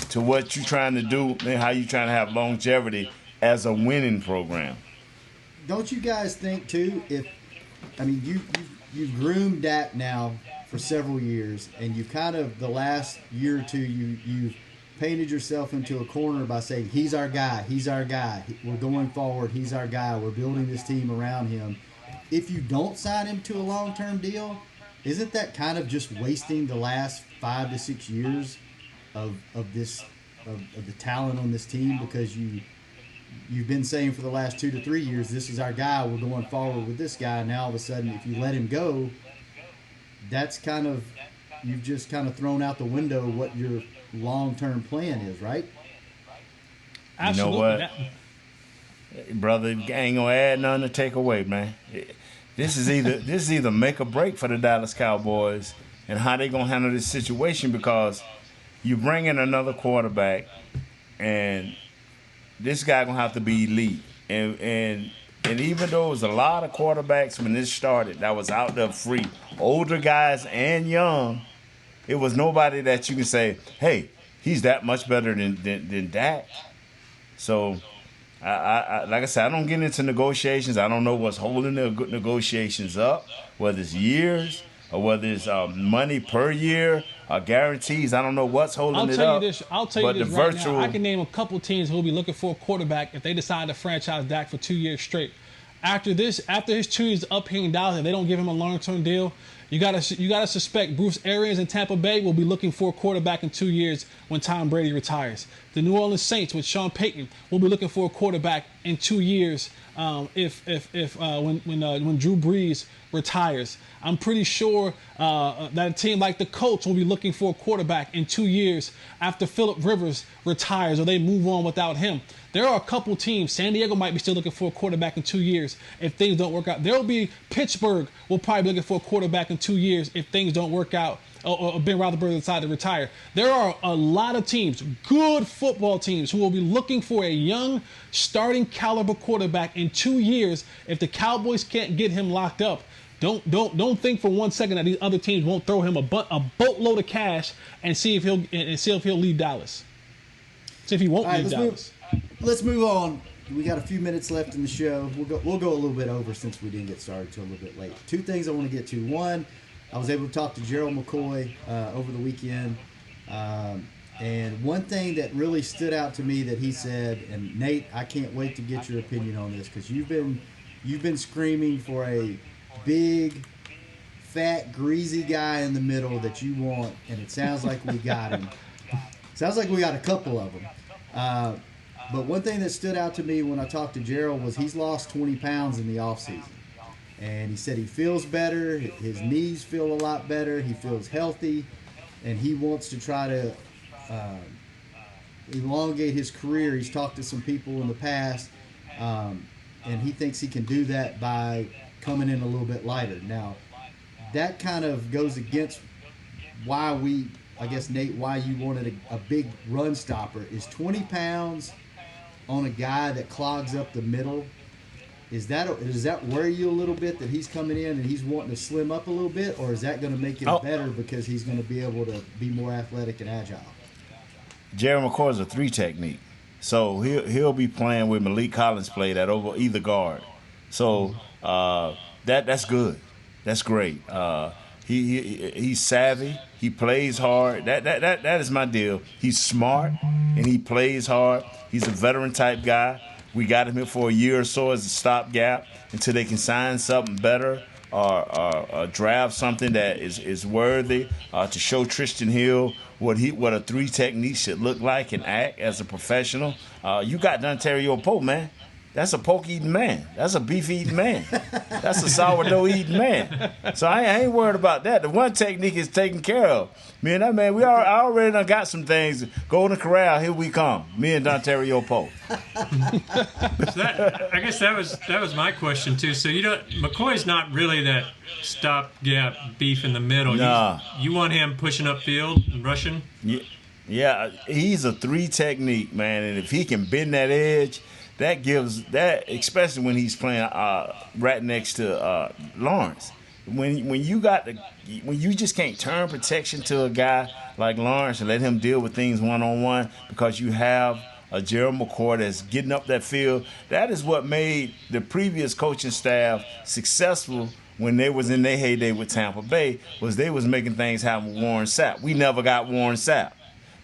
to what you're trying to do and how you're trying to have longevity as a winning program. Don't you guys think too? You've groomed Dak now for several years, and you kind of the last year or two you've painted yourself into a corner by saying he's our guy, we're going forward, he's our guy, we're building this team around him. If you don't sign him to a long-term deal, isn't that kind of just wasting the last 5 to 6 years of the talent on this team, because you've been saying for the last 2 to 3 years, this is our guy, we're going forward with this guy. Now all of a sudden, if you let him go, that's kind of, you've just kind of thrown out the window what your long-term plan is, right? Absolutely. You know what, brother, ain't gonna add nothing to take away, man. This is either make or break for the Dallas Cowboys and how they gonna handle this situation, because you bring in another quarterback and this guy gonna have to be elite. And even though it was a lot of quarterbacks when this started that was out there free, older guys and young, it was nobody that you can say, hey, he's that much better than Dak. So, I like I said, I don't get into negotiations. I don't know what's holding the negotiations up, whether it's years or whether it's money per year or guarantees. I don't know what's holding it up. I'll tell you this right now. I can name a couple teams who will be looking for a quarterback if they decide to franchise Dak for 2 years straight. After his 2 years up here in Dallas, if they don't give him a long-term deal, you gotta suspect Bruce Arians in Tampa Bay will be looking for a quarterback in 2 years when Tom Brady retires. The New Orleans Saints with Sean Payton will be looking for a quarterback in 2 years when Drew Brees retires. I'm pretty sure that a team like the Colts will be looking for a quarterback in 2 years after Phillip Rivers retires or they move on without him. There are a couple teams. San Diego might be still looking for a quarterback in 2 years if things don't work out. There will be Pittsburgh will probably be looking for a quarterback in 2 years if things don't work out or Ben Roethlisberger decide to retire. There are a lot of teams, good football teams, who will be looking for a young starting caliber quarterback in 2 years if the Cowboys can't get him locked up. Don't think for 1 second that these other teams won't throw him a boatload of cash and see if he'll leave Dallas. See if he won't leave Dallas. Let's move on. We got a few minutes left in the show. We'll go a little bit over since we didn't get started till a little bit late. 2 things I want to get to. One, I was able to talk to Gerald McCoy over the weekend, and one thing that really stood out to me that he said, and Nate, I can't wait to get your opinion on this, because you've been screaming for a big, fat, greasy guy in the middle that you want, and it sounds like we got him. Sounds like we got a couple of them. But one thing that stood out to me when I talked to Gerald was he's lost 20 pounds in the offseason. And he said he feels better, his knees feel a lot better, he feels healthy, and he wants to try to elongate his career. He's talked to some people in the past, and he thinks he can do that by coming in a little bit lighter. Now, that kind of goes against why I guess, Nate, why you wanted a big run stopper. Is 20 pounds on a guy that clogs up the middle, does that worry you a little bit that he's coming in and he's wanting to slim up a little bit, or is that going to make him better because he's going to be able to be more athletic and agile? Jerry McCoy is a 3 technique. So he'll be playing with Malik Collins played at over either guard. So that's good. That's great. He's savvy. He plays hard. That is my deal. He's smart and he plays hard. He's a veteran type guy. We got him here for a year or so as a stopgap until they can sign something better or draft something that is worthy to show Tristan Hill what a 3 technique should look like and act as a professional. You got Ontario Pope, man. That's a poke-eating man. That's a beef-eating man. That's a sourdough-eating man. So I ain't worried about that. The 1 technique is taken care of. Me and that man, I already done got some things. Golden Corral, here we come. Me and Ontario Pope. So I guess that was my question too. So McCoy's not really that stopgap beef in the middle. Nah. You want him pushing upfield and rushing? Yeah, he's a 3 technique, man, and if he can bend that edge, that gives that, especially when he's playing right next to Lawrence. When you just can't turn protection to a guy like Lawrence and let him deal with things one-on-one because you have a Gerald McCoy that's getting up that field. That is what made the previous coaching staff successful when they was in their heyday with Tampa Bay, was they was making things happen with Warren Sapp. We never got Warren Sapp.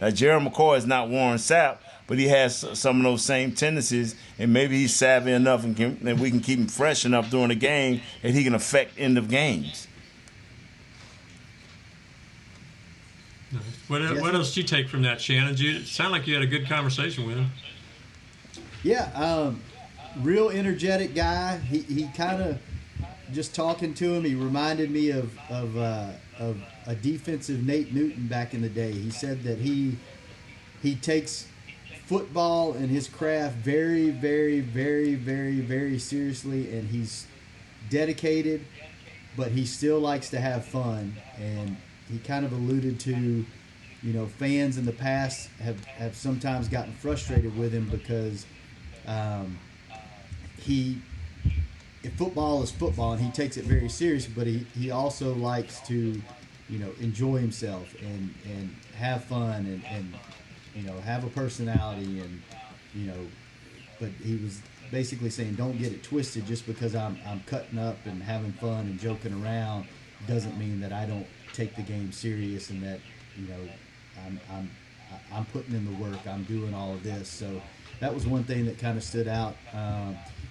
Now, Gerald McCoy is not Warren Sapp, but he has some of those same tendencies, and maybe he's savvy enough and we can keep him fresh enough during the game that he can affect end of games. What else did you take from that, Shannon? It sounded like you had a good conversation with him. Yeah, real energetic guy. He kind of, just talking to him, he reminded me of a defensive Nate Newton back in the day. He said that he takes football and his craft very, very, very, very, very seriously, and he's dedicated, but he still likes to have fun. And he kind of alluded to, fans in the past have sometimes gotten frustrated with him because football is football, and he takes it very serious, but he also likes to, enjoy himself and have fun and have a personality, and but he was basically saying, don't get it twisted. Just because I'm cutting up and having fun and joking around doesn't mean that I don't take the game serious, and that I'm putting in the work. I'm doing all of this. So that was one thing that kind of stood out.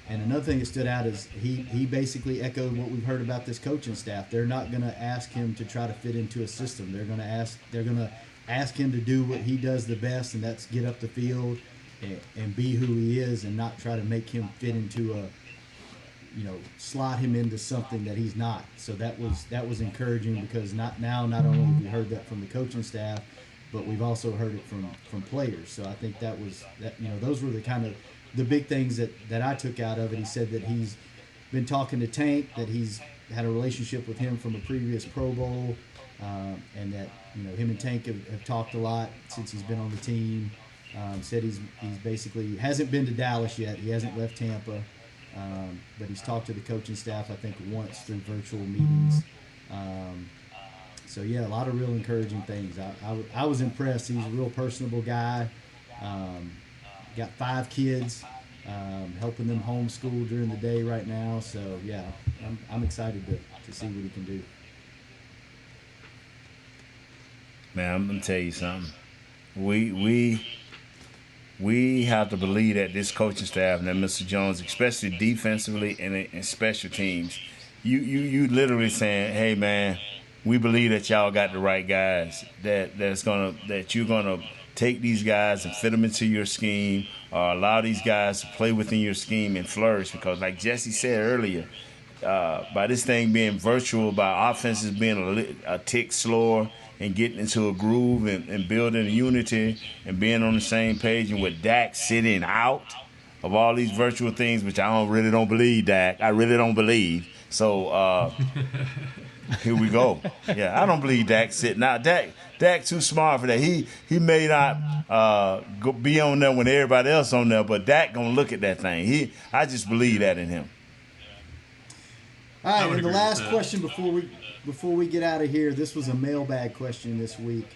And another thing that stood out is he basically echoed what we've heard about this coaching staff. They're not going to ask him to try to fit into a system. They're going to ask him to do what he does the best, and that's get up the field and be who he is, and not try to make him fit into slot him into something that he's not. So that was encouraging, because not only have we heard that from the coaching staff, but we've also heard it from players. So I think those were the kind of the big things that I took out of it. He said that he's been talking to Tank, that he's had a relationship with him from a previous Pro Bowl, and that him and Tank have talked a lot since he's been on the team. Said he's basically hasn't been to Dallas yet. He hasn't left Tampa, but he's talked to the coaching staff, I think, once through virtual meetings. So yeah, a lot of real encouraging things. I was impressed. He's a real personable guy. Got 5 kids, helping them homeschool during the day right now. So yeah, I'm excited to see what he can do. Man, I'm gonna tell you something. We have to believe that this coaching staff and that Mr. Jones, especially defensively and in special teams, you literally saying, hey man, we believe that y'all got the right guys, that you're gonna take these guys and fit them into your scheme, or allow these guys to play within your scheme and flourish. Because like Jesse said earlier, by this thing being virtual, by offenses being a tick slower and getting into a groove and building a unity and being on the same page, and with Dak sitting out, of all these virtual things, which I really don't believe, Dak. I really don't believe. So here we go. Yeah, I don't believe Dak sitting out. Dak too smart for that. He may not be on there when everybody else on there, but Dak gonna look at that thing. I just believe that in him. All right, and the last question before we get out of here. This was a mailbag question this week.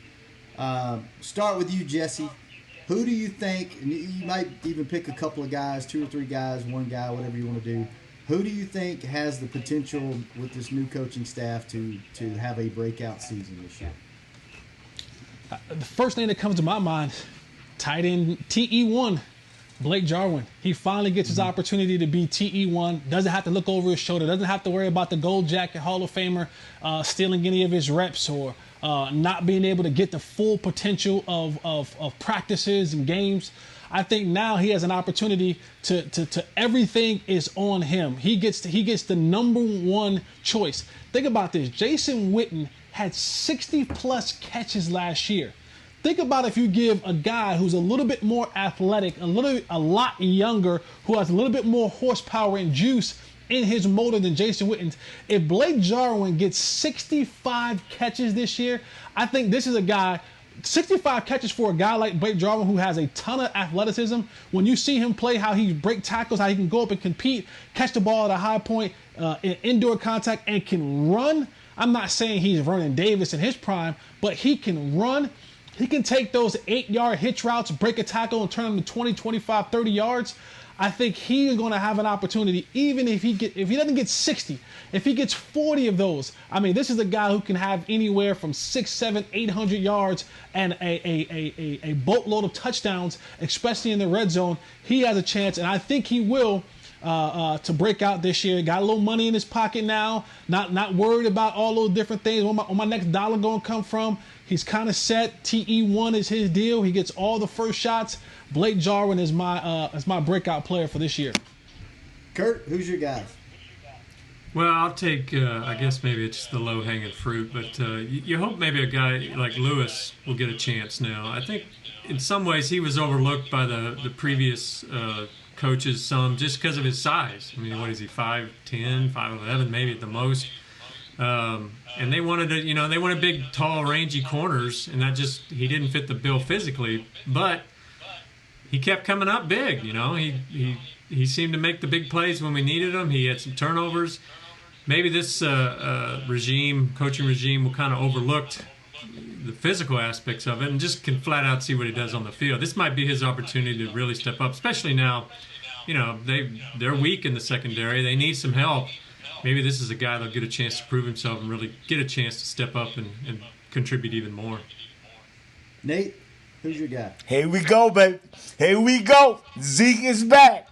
Start with you, Jesse. Who do you think, and you might even pick a couple of guys, 2 or 3 guys, 1 guy, whatever you want to do. Who do you think has the potential with this new coaching staff to have a breakout season this year? The first thing that comes to my mind, tight end TE1, Blake Jarwin. He finally gets his opportunity to be TE1. Doesn't have to look over his shoulder. Doesn't have to worry about the gold jacket Hall of Famer stealing any of his reps or not being able to get the full potential of practices and games. I think now he has an opportunity to everything is on him. He gets the number 1 choice. Think about this. Jason Witten had 60+ catches last year. Think about if you give a guy who's a little bit more athletic, a lot younger, who has a little bit more horsepower and juice in his motor than Jason Witten. If Blake Jarwin gets 65 catches this year, I think this is a guy, 65 catches for a guy like Blake Jarwin who has a ton of athleticism. When you see him play, how he break tackles, how he can go up and compete, catch the ball at a high point, in indoor contact, and can run. I'm not saying he's Vernon Davis in his prime, but he can run. He can take those 8-yard hitch routes, break a tackle, and turn them to 20, 25, 30 yards. I think he is going to have an opportunity, even if he doesn't get 60, if he gets 40 of those. I mean, this is a guy who can have anywhere from 600, 700, 800 yards and a boatload of touchdowns, especially in the red zone. He has a chance, and I think he will to break out this year. Got a little money in his pocket now. Not worried about all those different things. Where my next dollar going to come from? He's kind of set. TE1 is his deal. He gets all the first shots. Blake Jarwin is my breakout player for this year. Kurt, who's your guy? Well, I'll take, I guess maybe it's the low-hanging fruit, but you hope maybe a guy like Lewis will get a chance now. I think in some ways he was overlooked by the previous coaches some just because of his size. I mean, what is he, 5'10", 5'11", maybe at the most? And they wanted they wanted big, tall, rangy corners, and he didn't fit the bill physically, but he kept coming up big. He seemed to make the big plays when we needed him. He had some turnovers. Maybe this coaching regime will kind of overlooked the physical aspects of it and just can flat out see what he does on the field. This might be his opportunity to really step up, especially now. They're weak in the secondary. They need some help. Maybe this is a guy that'll get a chance to prove himself and really get a chance to step up and contribute even more. Nate, who's your guy? Here we go, baby. Here we go. Zeke is back.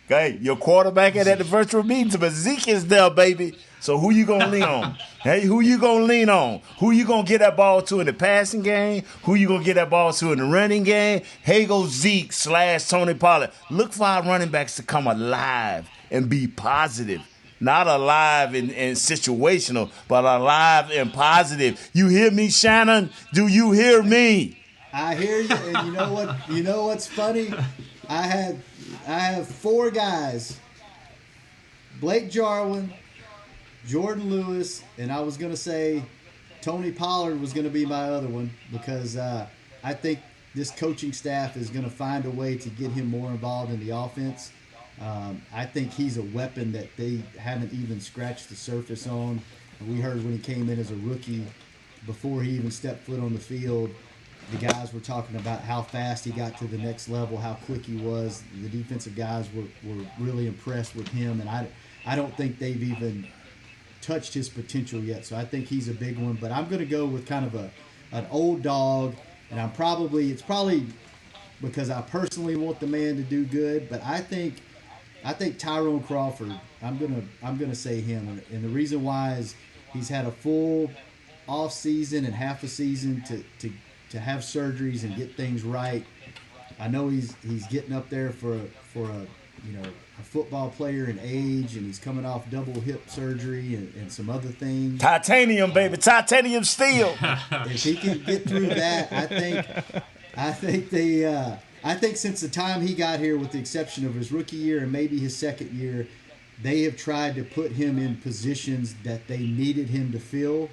Okay, your quarterback at the virtual meetings, but Zeke is there, baby. So who you going to lean on? Hey, who you going to lean on? Who you going to get that ball to in the passing game? Who you going to get that ball to in the running game? Here goes Zeke / Tony Pollard. Look for our running backs to come alive and be positive. Not alive and situational, but alive and positive. You hear me, Shannon? Do you hear me? I hear you, and you know what? You know what's funny? I have 4 guys: Blake Jarwin, Jordan Lewis, and I was gonna say Tony Pollard was gonna be my other one because I think this coaching staff is gonna find a way to get him more involved in the offense. I think he's a weapon that they haven't even scratched the surface on. We heard when he came in as a rookie, before he even stepped foot on the field, the guys were talking about how fast he got to the next level, how quick he was. The defensive guys were really impressed with him, and I don't think they've even touched his potential yet. So I think he's a big one. But I'm going to go with kind of an old dog, and it's probably because I personally want the man to do good, but I think Tyrone Crawford, I'm gonna say him, and the reason why is he's had a full off season and half a season to have surgeries and get things right. I know he's getting up there for a football player in age, and he's coming off double hip surgery and some other things. Titanium, baby, titanium steel. If he can get through that, I think I think since the time he got here, with the exception of his rookie year and maybe his second year, they have tried to put him in positions that they needed him to fill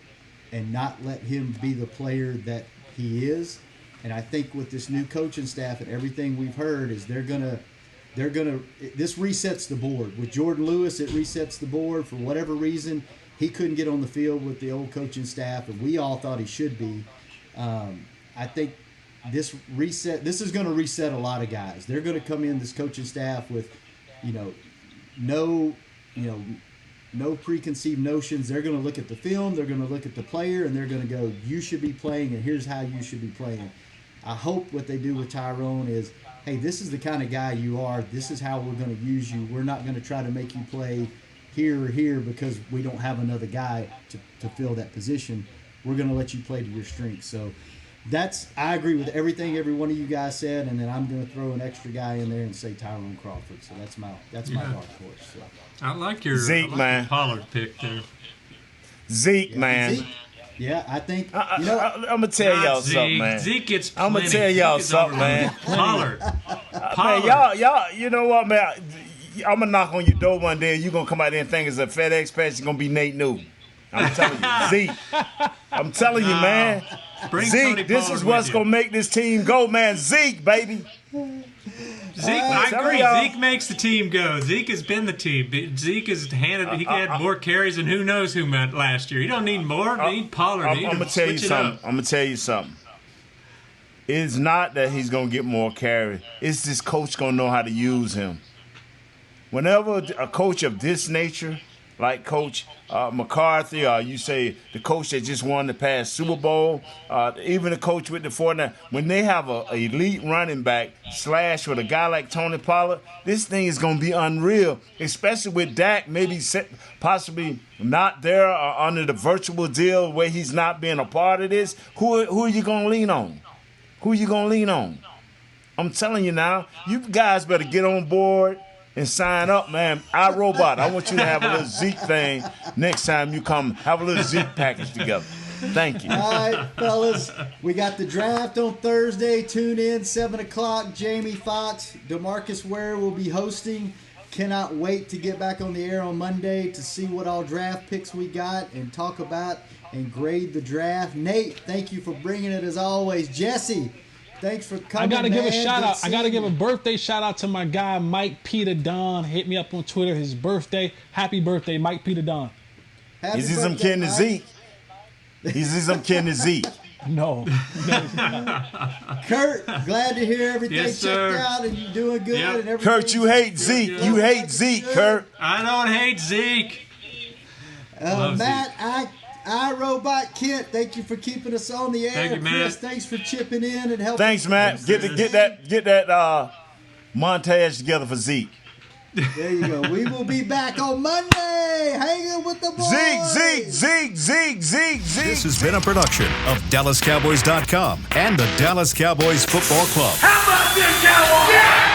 and not let him be the player that he is. And I think with this new coaching staff and everything we've heard is this resets the board. With Jordan Lewis, it resets the board. For whatever reason, he couldn't get on the field with the old coaching staff, and we all thought he should be. I think this is going to reset a lot of guys. They're going to come in, this coaching staff, with, no preconceived notions. They're going to look at the film, they're going to look at the player, and they're going to go, you should be playing, and here's how you should be playing. I hope what they do with Tyrone is, hey, this is the kind of guy you are. This is how we're going to use you. We're not going to try to make you play here or here because we don't have another guy to fill that position. We're going to let you play to your strengths. So I agree with everything every one of you guys said, and then I'm going to throw an extra guy in there and say Tyrone Crawford. So that's my dark horse. So. I like your Zeke, man. Pollard pick there. Zeke, man. Zeke. Yeah, I think. I'm gonna tell y'all something, man. Zeke gets I'm gonna tell y'all something, man. Pollard. Man, y'all, you know what, man? I'm gonna knock on your door one day, and you're gonna come out there and think it's a FedEx package. It's gonna be Nate Newton. I'm telling you, Zeke. I'm telling you, man. Zeke, this is what's gonna make this team go, man. Zeke, baby. Zeke, I agree. Zeke makes the team go. Zeke has been the team. Zeke has he had more carries than who knows who meant last year. He don't need more. He need Pollard. I'm gonna tell you something. I'm gonna tell you something. It's not that he's gonna get more carries. It's this coach gonna know how to use him. Whenever a coach of this nature, like Coach McCarthy, or you say the coach that just won the past Super Bowl, even the coach with the 49ers, when they have an elite running back slash with a guy like Tony Pollard, this thing is going to be unreal, especially with Dak maybe possibly not there or under the virtual deal where he's not being a part of this. Who are you going to lean on? Who are you going to lean on? I'm telling you now, you guys better get on board and sign up, man. iRobot, I want you to have a little Zeke thing next time you come. Have a little Zeke package together. Thank you. All right, fellas. We got the draft on Thursday. Tune in, 7 o'clock. Jamie Foxx, DeMarcus Ware will be hosting. Cannot wait to get back on the air on Monday to see what all draft picks we got and talk about and grade the draft. Nate, thank you for bringing it as always. Jesse, thanks for coming. I gotta give a shout out. I gotta give a birthday shout out to my guy Mike Peter Don. Hit me up on Twitter. His birthday. Happy birthday, Mike Peter Don. Is he some kin to Zeke? Is he some kin to Zeke? No. Kurt, glad to hear everything checked out and you're doing good. Yep. And everything. Kurt, you hate Zeke. You hate Zeke, Kurt. I don't hate Zeke. Matt, iRobot Kent, thank you for keeping us on the air. Thank you, Matt. Chris, thanks for chipping in and helping. Thanks, Matt. Get that montage together for Zeke. There you go. We will be back on Monday, hanging with the boys. Zeke. This has been a production of DallasCowboys.com and the Dallas Cowboys Football Club. How about this, Cowboys? Yeah!